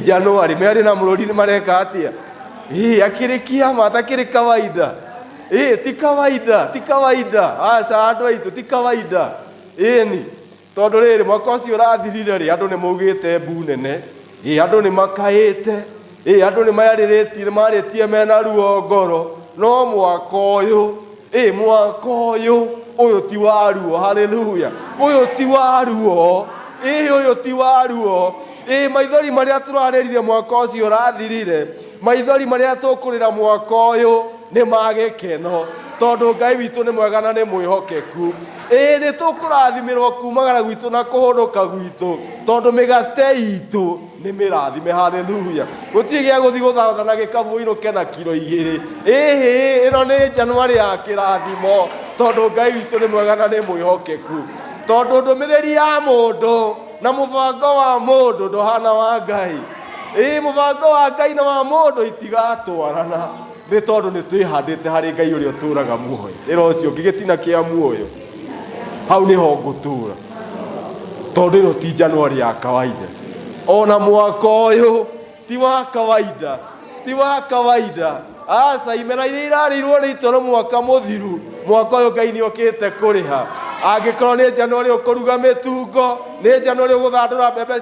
Januari merĩ na mũrũri nĩ mareka atia. Akĩrĩ kĩama atakĩrĩ kawaida. Ti kawaida, ti kawaida. Asa andũ aitũ ti kawaida. Ni tondũ rĩrĩ mwaka ũcio ũrathirire rĩ andũ nĩ maugĩte mbu nene. Andũ nĩ makaĩte. Andũ nĩ marĩtie mena ruo ngoro. No mwaka ũyũ ũyũ ti wa ruo. Hallelujah. Ũyũ ti wa ruo. Ũyũ ti wa ruo. Maithori marĩa tũrarĩrire mwaka ũcio ũrathirire, maithori marĩa tũkũrĩra mwaka ũyũ nĩ magĩkeno tondũ Ngai witũ nĩ mwega na nĩ mwĩhokeku. Nĩ tũkũrathimirwo kumagara gwitũ na kũhũrũka gwitũ tondũ mĩgate itũ nĩ mĩrathime. Hallelujah. Gũtirĩ gĩa gũthiĩ gũthambana gĩkabũ inũke na kiro 2. Ĩno nĩ Januari ya kĩrathimo tondũ Ngai witũ nĩ mwega na nĩ mwĩhokeku. Tondũ ndũmĩrĩri ya mũndũ na mũbango wa mũndũ ndũhana wa Ngai. Mũbango wa Ngai na wa mũndũ itigatwarana nĩ tondũ nĩ twĩhandĩte harĩ Ngai ũrĩa ũtũũraga muoyo. Ĩro ũcio gĩtina kĩa muoyo hau nĩho ngũtũũra tondũ ĩno ti Januari ya kawaida. Ona mwaka ũyũ ti wa kawaida, ti wa kawaida. Asa imera iria irarĩirwo nĩ itoro mwaka mũthiru, mwaka ũyũ Ngai nĩ okĩte kũrĩha. Angĩkorwo nĩ Januari ũkũruga mĩtungo, nĩ Januari ũgũthandũra mbembe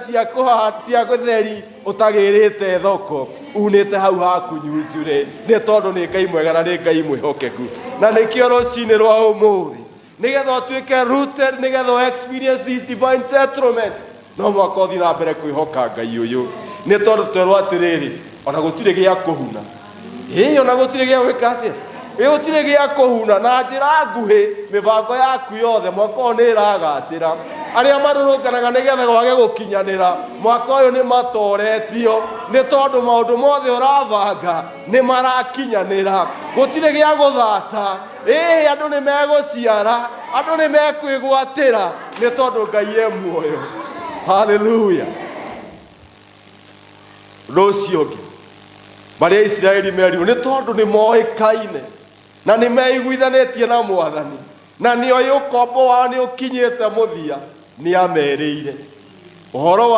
cia gũtheri ũtagĩrĩte thoko, unĩte hau haku nyunjure nĩ tondũ nĩ Ngai mwega na nĩ Ngai mwĩhokeku. Na nĩkĩo rũcinĩ rwa ũmũthĩ nĩgetha ũtuĩke rooted, nĩgetha experience this divine settlement, no mwaka ũthiĩ na mbere kwĩhoka Ngai ũyũ nĩ tondũ twerwo atĩrĩrĩ ona gũtirĩ gĩa kũhuna. Ona gũtirĩ gĩa gwĩka atĩa, gũtirĩ gĩa kũhuna. Na njĩra nguhĩ mĩbango yaku yothe mwaka ũyũ nĩ ĩragacĩra. Arĩa marũrũnganaga nĩgetha gwage gũkinyanĩra mwaka ũyũ nĩ matoretio nĩ tondũ maũndũ mothe ũrabanga nĩ marakinyanĩra. Gũtirĩ gĩa gũthata. Andũ nĩ megũciara, andũ nĩ mekwĩgwatĩra nĩ tondũ Ngai e muoyo. Hallelujah. Rũciũ ũngĩ marĩa Isiraeli merirwo nĩ tondũ nĩ moĩkaine na nĩ meiguithanĩtie na Mwathani na nĩ oĩ ũkombo wao nĩ ũkinyĩte mũthia, nĩ amerĩire ũhoro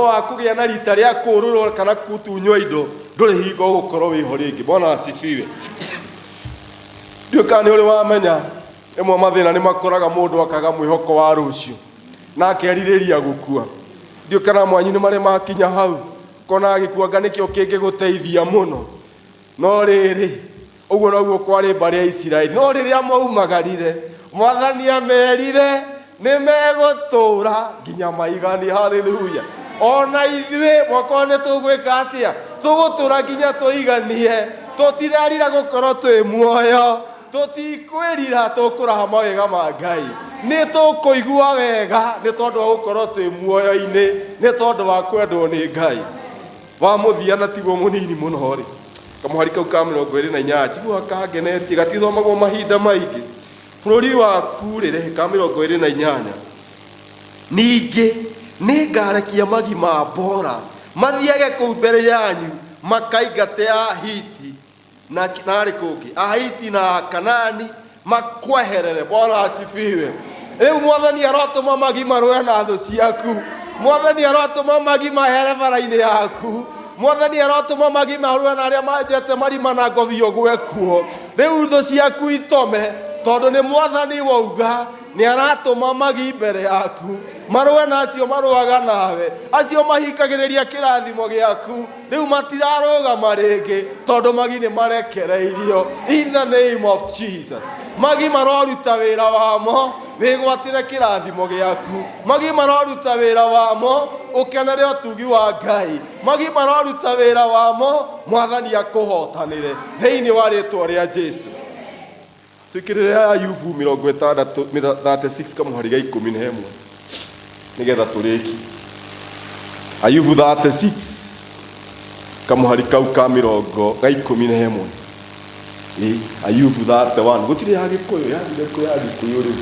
wa kũgĩa na rita rĩa kũrũrwo kana kutunywo indo ndũrĩ hingo gũkorwo wĩho rĩngĩ. Bwana asifiwe. Ndiũka nĩ ũrĩ wamenya ĩmwe mathĩna nĩ makoraga mũndũ akaga mwĩhoko wa rũciũ na akerirĩria gũkua. Ndiũka na mwanyu nĩ marĩ makinya hau kona gĩkuanga nĩkĩo kĩngĩgũteithia mũno. No rĩrĩ ũguo noguo kwarĩ mbarĩ ya Isiraeli. No rĩrĩa maumagarire Mwathani amerire nĩ megũtũũra nginya maigani. Hallelujah. Ona ithuĩ mwaka ũyũ nĩ tũgwĩka atĩa? Tũgũtũũra nginya tũiganie. Tũtirerira gũkorwo twĩ muoyo, tũtikwĩrira tũkũraha mawega ma Ngai. Nĩ tũkũigua wega nĩ tondũ wa gũkorwo twĩ muoyo-inĩ, nĩ tondũ wa kwendwo nĩ Ngai. Wa mũthia na tiguo mũnini mũno rĩ kamũhari kau ka 28 tiguo kangenetie gatithomagwo mahinda maingĩ. Bũrũri waku rĩrĩ ka 28 ningĩ nĩngarekia magi ma mbora mathiage kũu mbere yanyu makaingate Ahiti na narĩ kũngĩ Ahiti na Kanani makweherere. Bwana asifiwe. Rĩu Mwathani aratũma magi marũe na thũ ciaku. Mwathani aratũma magi mahere bara-inĩ yaku. Mwathani aratũma magi marũe na arĩa manjete marima na ngothi ũgwe kuo. Rĩu thũ ciaku itome tondũ nĩ Mwathani wauga nĩ aratũma magi mbere yaku marũe nacio marũaga nawe acio mahingagĩrĩria kĩrathimo gĩaku rĩu matirarũgama rĩngĩ tondũ magi nĩ marekereirio in the name of Jesus. Magi maroruta wĩra wamo wĩgwatĩre kĩrathimo gĩaku. Magi maroruta wĩra wamo ũkenere ũtugi wa Ngai. Magi maroruta wĩra wamo Mwathani akũhotanĩre thĩinĩ wa rĩĩtwa rĩa Jesũ. Twĩkĩrĩre Ayubu 36 kamũhari ga 11 nĩgetha tũrĩki. Ayubu 36 kamũhari kau ka 11. Ayubu 31 gũtirĩ ya Gĩkũyũ yathire kũ ya Gĩkũyũ rĩu.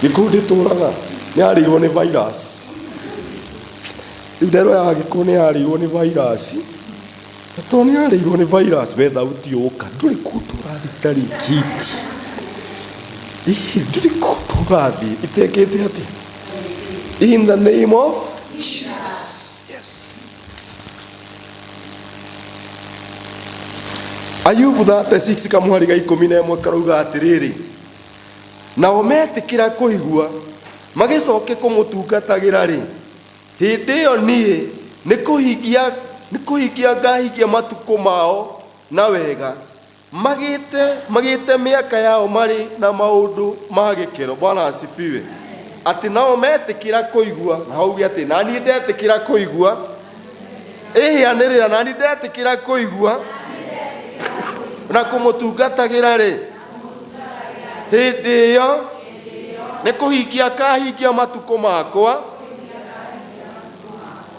Gĩkũyũ ndĩtũraga nĩ yarĩirwo nĩ virus. Rĩu nderwo ya Gĩkũyũ nĩ yarĩirwo nĩ virus. Tondũ nĩ yarĩirwo nĩ virus we thauti ũka ndũrĩ kũndũ ũrathiĩ tarĩ kiti. Ndũrĩ kũndũ ũrathiĩ itekĩte atĩ. In the name of Jesus. Yes. Ayubu 36 kamũhari ga 11 karauga atĩrĩrĩ, nao metĩkĩra kũigua magĩcoke kũmũtungatagĩra rĩ, hĩndĩ ĩyo niĩ nĩ kũhingia ngahingia matukũ mao na wega magĩte mĩaka yao marĩ na maũndũ ma gĩkeno. Bwana asifiwe. Atĩ nao metĩkĩra kũigua na hauge atĩ nani ndetĩkĩra kũigua ĩhĩanĩrĩra nani ndetĩkĩra kũigua na kũmũtungatagĩra rĩ, hĩndĩ ĩyo nĩ kũhingia kahingia matukũ makwa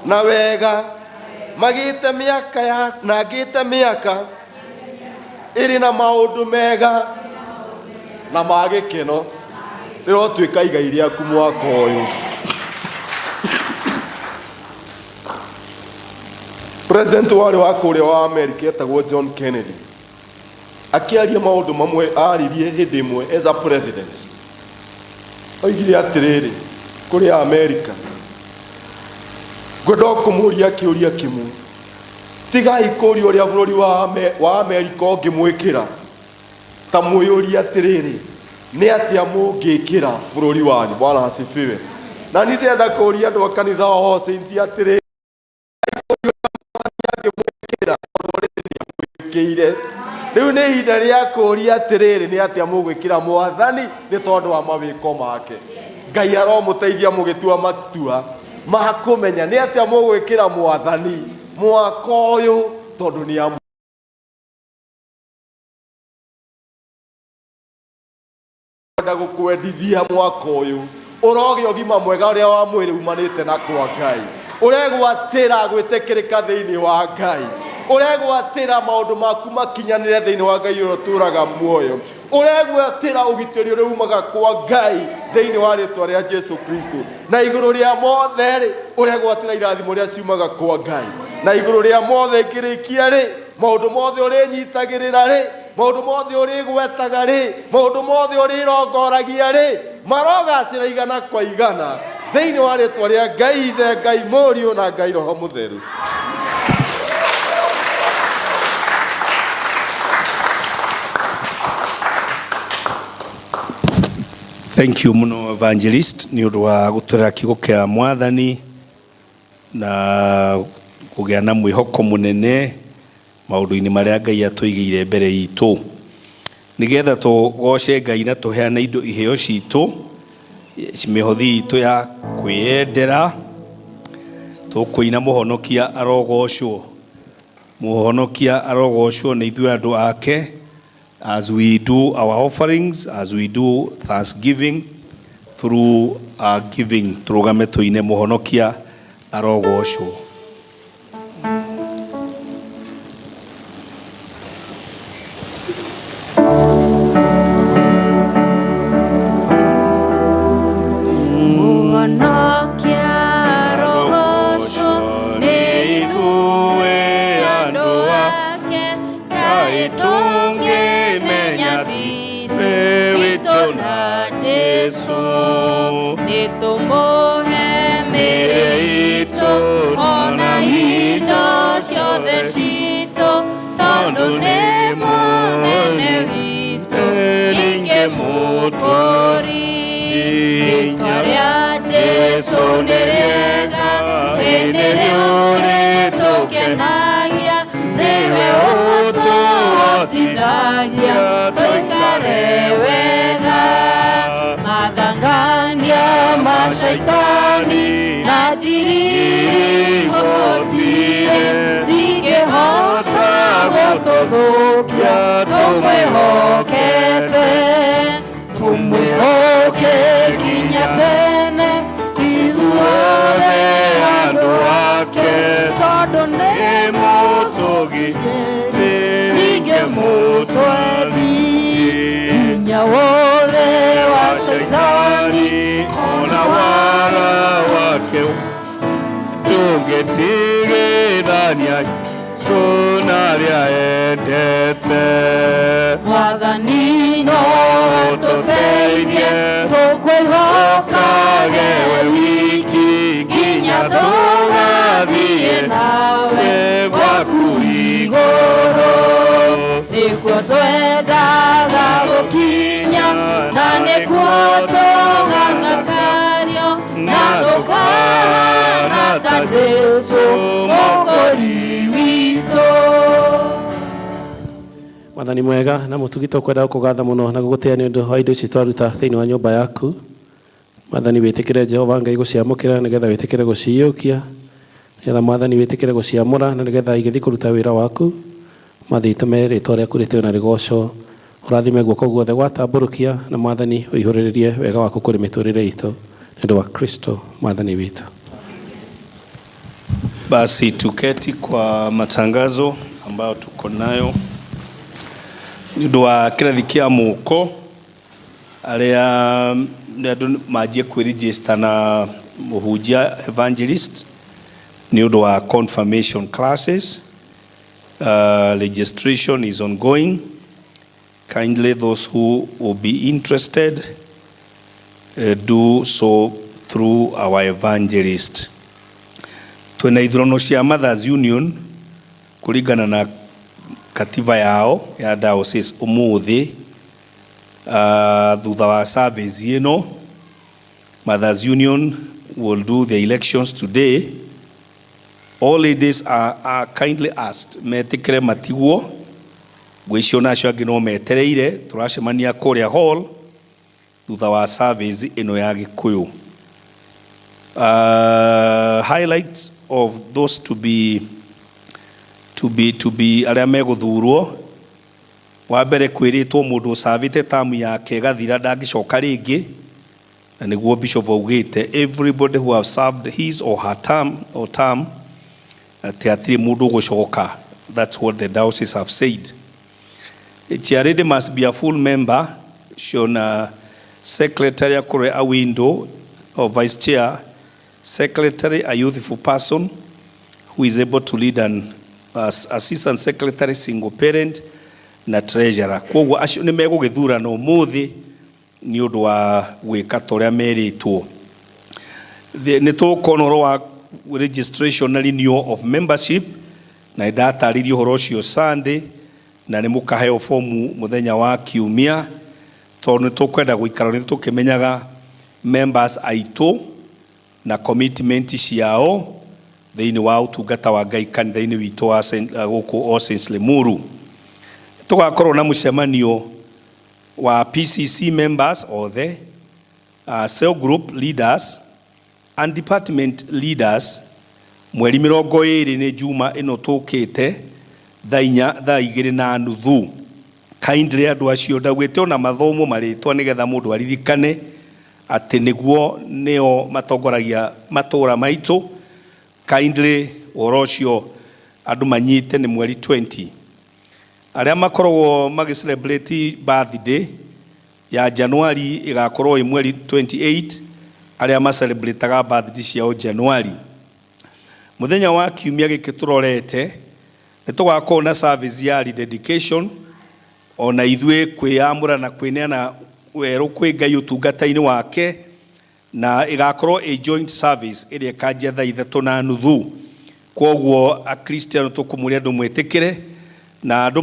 na wega magĩte mĩaka ya na ngĩte mĩaka ĩrĩ na maũndũ mega na ma gĩkeno rĩrotwĩka igai rĩaku mwaka ũyũ. President warĩ wa kũrĩa wa America etagwo John Kennedy akĩaria maũndũ mamwe aririe hĩndĩ ĩmwe as a president. Oigire atĩrĩrĩ kũrĩ America, ngwenda kũmũria kĩũria kĩmwe, tigai kũũria ũrĩa bũrũri wa America ũngĩmwĩkĩra, ta mwĩyũria atĩrĩrĩ nĩ atĩa mũngĩkĩra bũrũri wanyu. Bwana asifiwe. Na nĩ ndĩrenda kũũria andũ a kanitha wa All Saints atĩrĩrĩ, rĩu nĩ ihinda rĩa kũũria atĩrĩrĩ nĩ atĩa mũgwĩkĩra Mwathani nĩ tondũ wa mawĩko make. Ngai aromũteithia mũgĩtua matua ma kũmenya nĩ atĩa mũgwĩkĩra Mwathani mwaka ũyũ tondũ nĩ gũkwendithia mwaka ũyũ ũrogĩa ũgima mwega ũrĩa wa mwĩrĩ umanĩte na kwa Ngai, ũregwatĩra gwĩtĩkĩrĩka thĩinĩ wa Ngai, ũregwatĩra maũndũ maku makinyanĩre thĩinĩ wa Ngai ũrĩa ũtũũraga muoyo, ũregwatĩra ũgitĩri ũrĩa umaga kwa Ngai thĩinĩ wa rĩĩtwa rĩa Jesũ Kristo, na igũrũ rĩa mothe rĩ ũregwatĩra irathimo iria ciumaga kwa Ngai, na igũrũ rĩa mothe ngĩrĩkia rĩ maũndũ mothe ũrĩnyitagĩrĩra rĩ, maũndũ mothe ũrĩgwetaga rĩ, maũndũ mothe ũrĩrongoragia rĩ, marogacĩra igana kwa igana thĩinĩ wa rĩĩtwa rĩa Ngai Ithe, Ngai Mũriũ na Ngai Roho Mũtheru. Thank you muno evangelist ni ũndũ wa gũtũrera kiugo kĩa Mwathani na kũgĩa na mwĩhoko mũnene maũndũ-inĩ marĩa Ngai atũigĩire mbere itũ, nĩgetha tũgoce Ngai na tũheane indo iheo citũ mĩhothi itũ ya kwĩyendera. Tũkũina mũhonokia arogocwo, mũhonokia arogocwo nĩ ithuĩ andũ ake. As we do our offerings, as we do thanksgiving through our giving, tũrũgame tũine mũhonokia arogocwo. Jesu nĩrĩega, hĩndĩ ĩrĩa ũrĩtũkenagia, nĩwe ũtũhotithagia tũikare wega. Mathangania ma shaitani na tirigotire, ndingĩhota gũtũthũkia tũmwĩhokete. Tumwĩhoke nginya tene, ithuothe andũ ake, tondũ nĩ mũtũgĩrĩrie mũtwethi. Hinya wothe wa shaitani ona wara wake ndũngĩtigithania Sunarĩa endete. Mwathani no tũteithie, tũkwĩhokage we wiki, nginya tũgathiĩ nawe gwaku igũrũ. Nĩkuo twendaga gũkinya, na nĩkuo tũganakario, na tũkahana ta Jesu mũkũri witũ. Mwathani mwega na mũtugi tũkwenda gũkũgatha mũno na gũgũtĩĩa nĩ ũndũ wa indo ici twaruta thĩinĩ wa nyũmba yaku. Mwathani wĩtĩkĩre Jehova Ngai gũciamũkĩra, nĩgetha wĩtĩkĩre gũciyũkia, nĩgetha Mwathani wĩtĩkĩre gũciamũra, na nĩgetha igĩthiĩ kũruta wĩra waku. Mwathani itũme rĩĩtwa rĩaku rĩtĩĩo na rĩgocwo, ũrathime guoko guothe gwatambũrũkia, na Mwathani ũihũrĩrĩrie wega waku kũrĩ mĩtũrĩre itũ, nĩ ũndũ wa Kristo Mwathani witũ. Basi tuketi kwa matangazo ambayo tuko nayo. Nĩ ũndũ wa kĩrathi kĩa mũko arĩa andũ manjie kwĩregister na mũhunjia evangelist, nĩ ũndũ wa confirmation classes. Registration is ongoing. Kindly those who will be interested do so through our evangelist. Twina ithurano cia Mothers Union kũringana na katiba yao ya diocese umuthi. Thutha wa service ĩno, Mothers Union will do the elections today. All ladies are kindly asked metikire matiguo gwicio nacio angĩ no metereire, turacemania kũrĩa hall thutha wa service ĩno ya Gĩkũyũ. Highlights of those to be arĩa megũthurwo. Wa mbere kwĩrĩtwo mũndũ ũcavĩte tamu yake gathira ndangĩcoka rĩngĩ, na nĩguo bishop augĩte everybody who have served his or her term ati atiri mundu gũcoka. That's what the diocese have said. The charity must be a full member, shona secretary akore a window or vice chair, secretary a youthful person who is able to lead an assistant secretary, single parent na treasurer. Koguo acio nĩ megũgĩthurana ũmũthĩ nĩ ũndũ wa gwĩka torĩa merĩtwo. Nĩ tũkona ũhoro wa registration na renewal of membership, na ndatarĩria ũhoro ũcio Sunday, na nĩ mũkaheo fomu mũthenya wa Kiumia, tondũ nĩ tũkwenda gũikara nĩ tũkĩmenyaga members aitũ na commitment ciao thĩinĩ wa ũtungata wa Ngai kanitha-inĩ witũ wa gũkũ All Saints Limuru. Tũgakorwo na mũcemanio wa PCC members othe, cell group leaders and department leaders mweri 20 nĩ juma ĩno tũkĩte thaa 2:30. Kindly andũ acio ndagwĩte ona mathomo marĩtwa nĩgetha mũndũ aririkane atĩ nĩguo nĩo matongoragia matũra maitũ. Kindly ũhoro ũcio andũ manyite nĩ mweri 20. Arĩa makoragwo magĩcelebrate birthday ya January ĩgakorwo mweri 28, arĩa macelebrataga birthday ciao January. Muthenya wa Kiumia gĩkĩ tũrorete nĩ tũgakorwo na service ya rededication, ona ithuĩ kwĩyamũra na kwĩneana werũ kwĩ Ngai ũtungata-inĩ wake, na ĩgakorwo a joint service ĩrĩa ĩkanjia thaa 3:30. Koguo a Christian tũkũmũria andũ mwĩtĩkĩre na andũ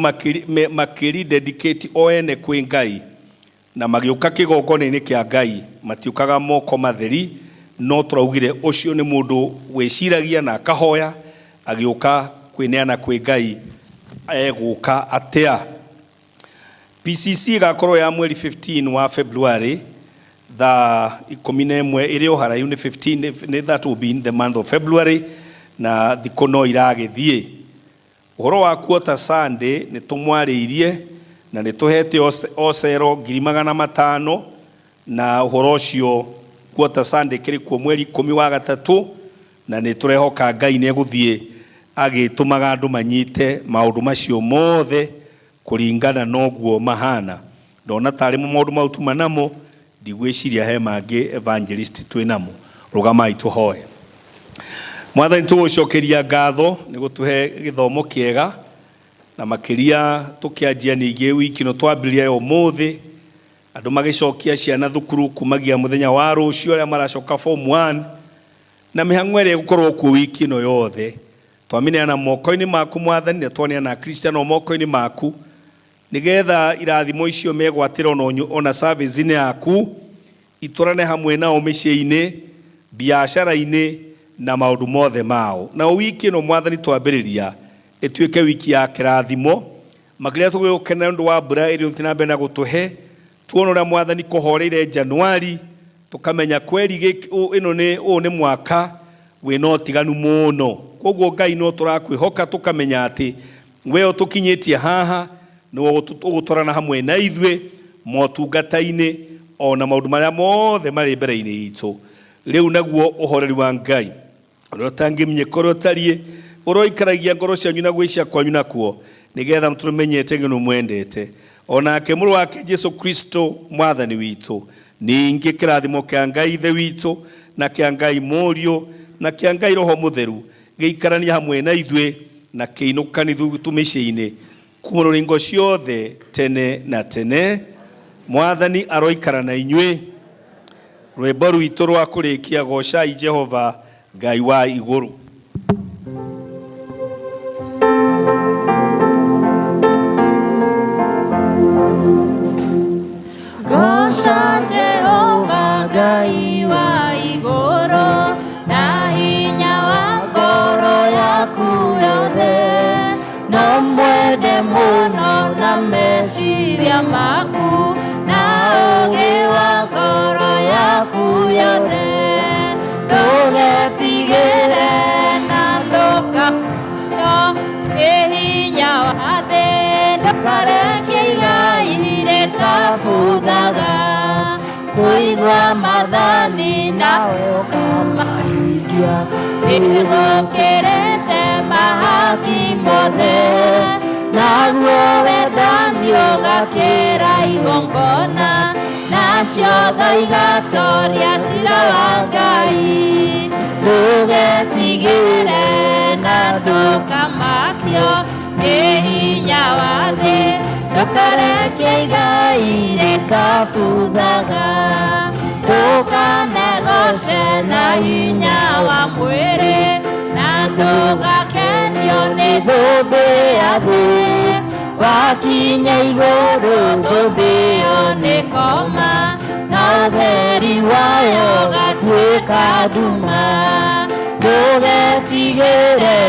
makĩri dedicate o ene kwĩ Ngai, na magĩũka kĩgongona-inĩ kĩa Ngai matiũkaga moko matheri, no turaugire ucio ni mundu wiciragia na akahoya agioka kwineana kwi Ngai eguka atia. PCC gakorwo ya mweri 15 wa February tha 11 iri ohara uni 15 that will be in the month of February na thikono iragithie. Uhoro wa quarter Sunday ni tumwariirie na ni tuhete osero 500 na uhoro cio quarter Sunday kiri ku mweri 13 na ni turehoka Ngai ne guthie agitumaga andu manyite maundu macio mothe kuringana noguo mahana. Ndona tari maundu mau tumanamo ndigwiciria he mangi evangelist twinamo. Rugamai tuhoe. Mwathani tugucokeria ngatho ni gutuhe githomo kiega na makiria tukianjia ningi wiki no twambiria yo muthi andu magicokia ciana thukuru kumagia muthenya wa rucio aria maracoka form 1 na mihangwere gukorwo ku wiki no yothe twamineana moko-ini maku Mwathani na twaniana Kristiano moko-ini maku nigetha irathimo icio megwatira ona service-ini yaku iturane hamwe nao micii-ini biashara-ini na maundu mothe mao. Na wiki no Mwathani twambiriria etuike wiki ya kirathimo makiria tugukena ndu wa mbura iri utinambe na gutuhe tuonora Mwathani kuhoreire Januari tukamenya kweri ino ni mwaka wina utiganu muno. Koguo Ngai no turakwihoka tukamenya ati we utukinyitie haha no ugutorana hamwe na ithwe motungata-ini ona maundu maria mothe mari mbere-ini itu. Riu naguo uhoreri wa Ngai uria utangimnyeka uria utarie uroikaragia ngoro cianyu na gwicia kwanyu nakuo nigetha tumenyete ngino mwendete onake muru wake Jesu Kristo Mwathani witu ningi kirathimo kia Ngai ithe witu na kia Ngai Murio na kia Ngai Roho Mutheru geikarania hamwe na ithwe na kiinukanithu tumicii-ini kuma ruringo ciothe tene na tene. Mwathani aroikara na inywe. Rwimbo rwitu rwa kurikia gocai Jehova Ngai wa iguru. Goca Jehova Ngai wa iguru na hinya wa ngoro yaku yothe no mwende muno na meciria maku na ugi wa ngoro yaku yothe ndugetigire na ndukayo hinya wa thi ndukarekie igai ritafuthaga kuigua mathani nawe ukamahingia nithukirite mahaki mothe naguo wendani ugakira igongona nacio tho igatoria cira wa Ngai ndugetigire na ndukamakio ni hinya wa thi ndukarekie igai ritafuthaga ndukanegoce na hinya wa mwiri na ndugakenio ni thumbi ya thi wakinya iguru thumbi iyo ni koma na theri wayo gatuika nduma ndugetigire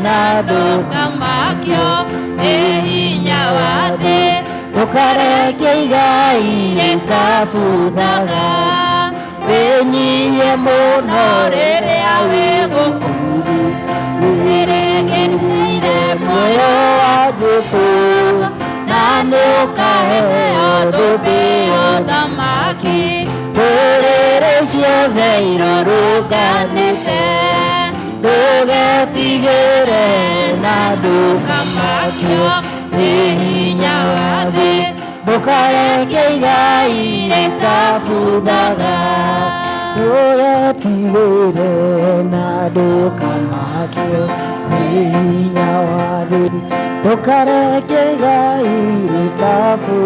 na ndukamakio ni hinya wa thi ndukarekie igai ritafuthaga winyihie muno riria wi gukuru wiregereire muoyo wa Jesu na ni ukaheo thumbi iyo thamaki nduriri ciothe irurunganite ndugetigire na ndukamakio ni hinya wa thi ndukarekie igai ritafuthaga ndugetigire na ndukamakio ni hinya wa thi ndukarekie igai ritafuthaga.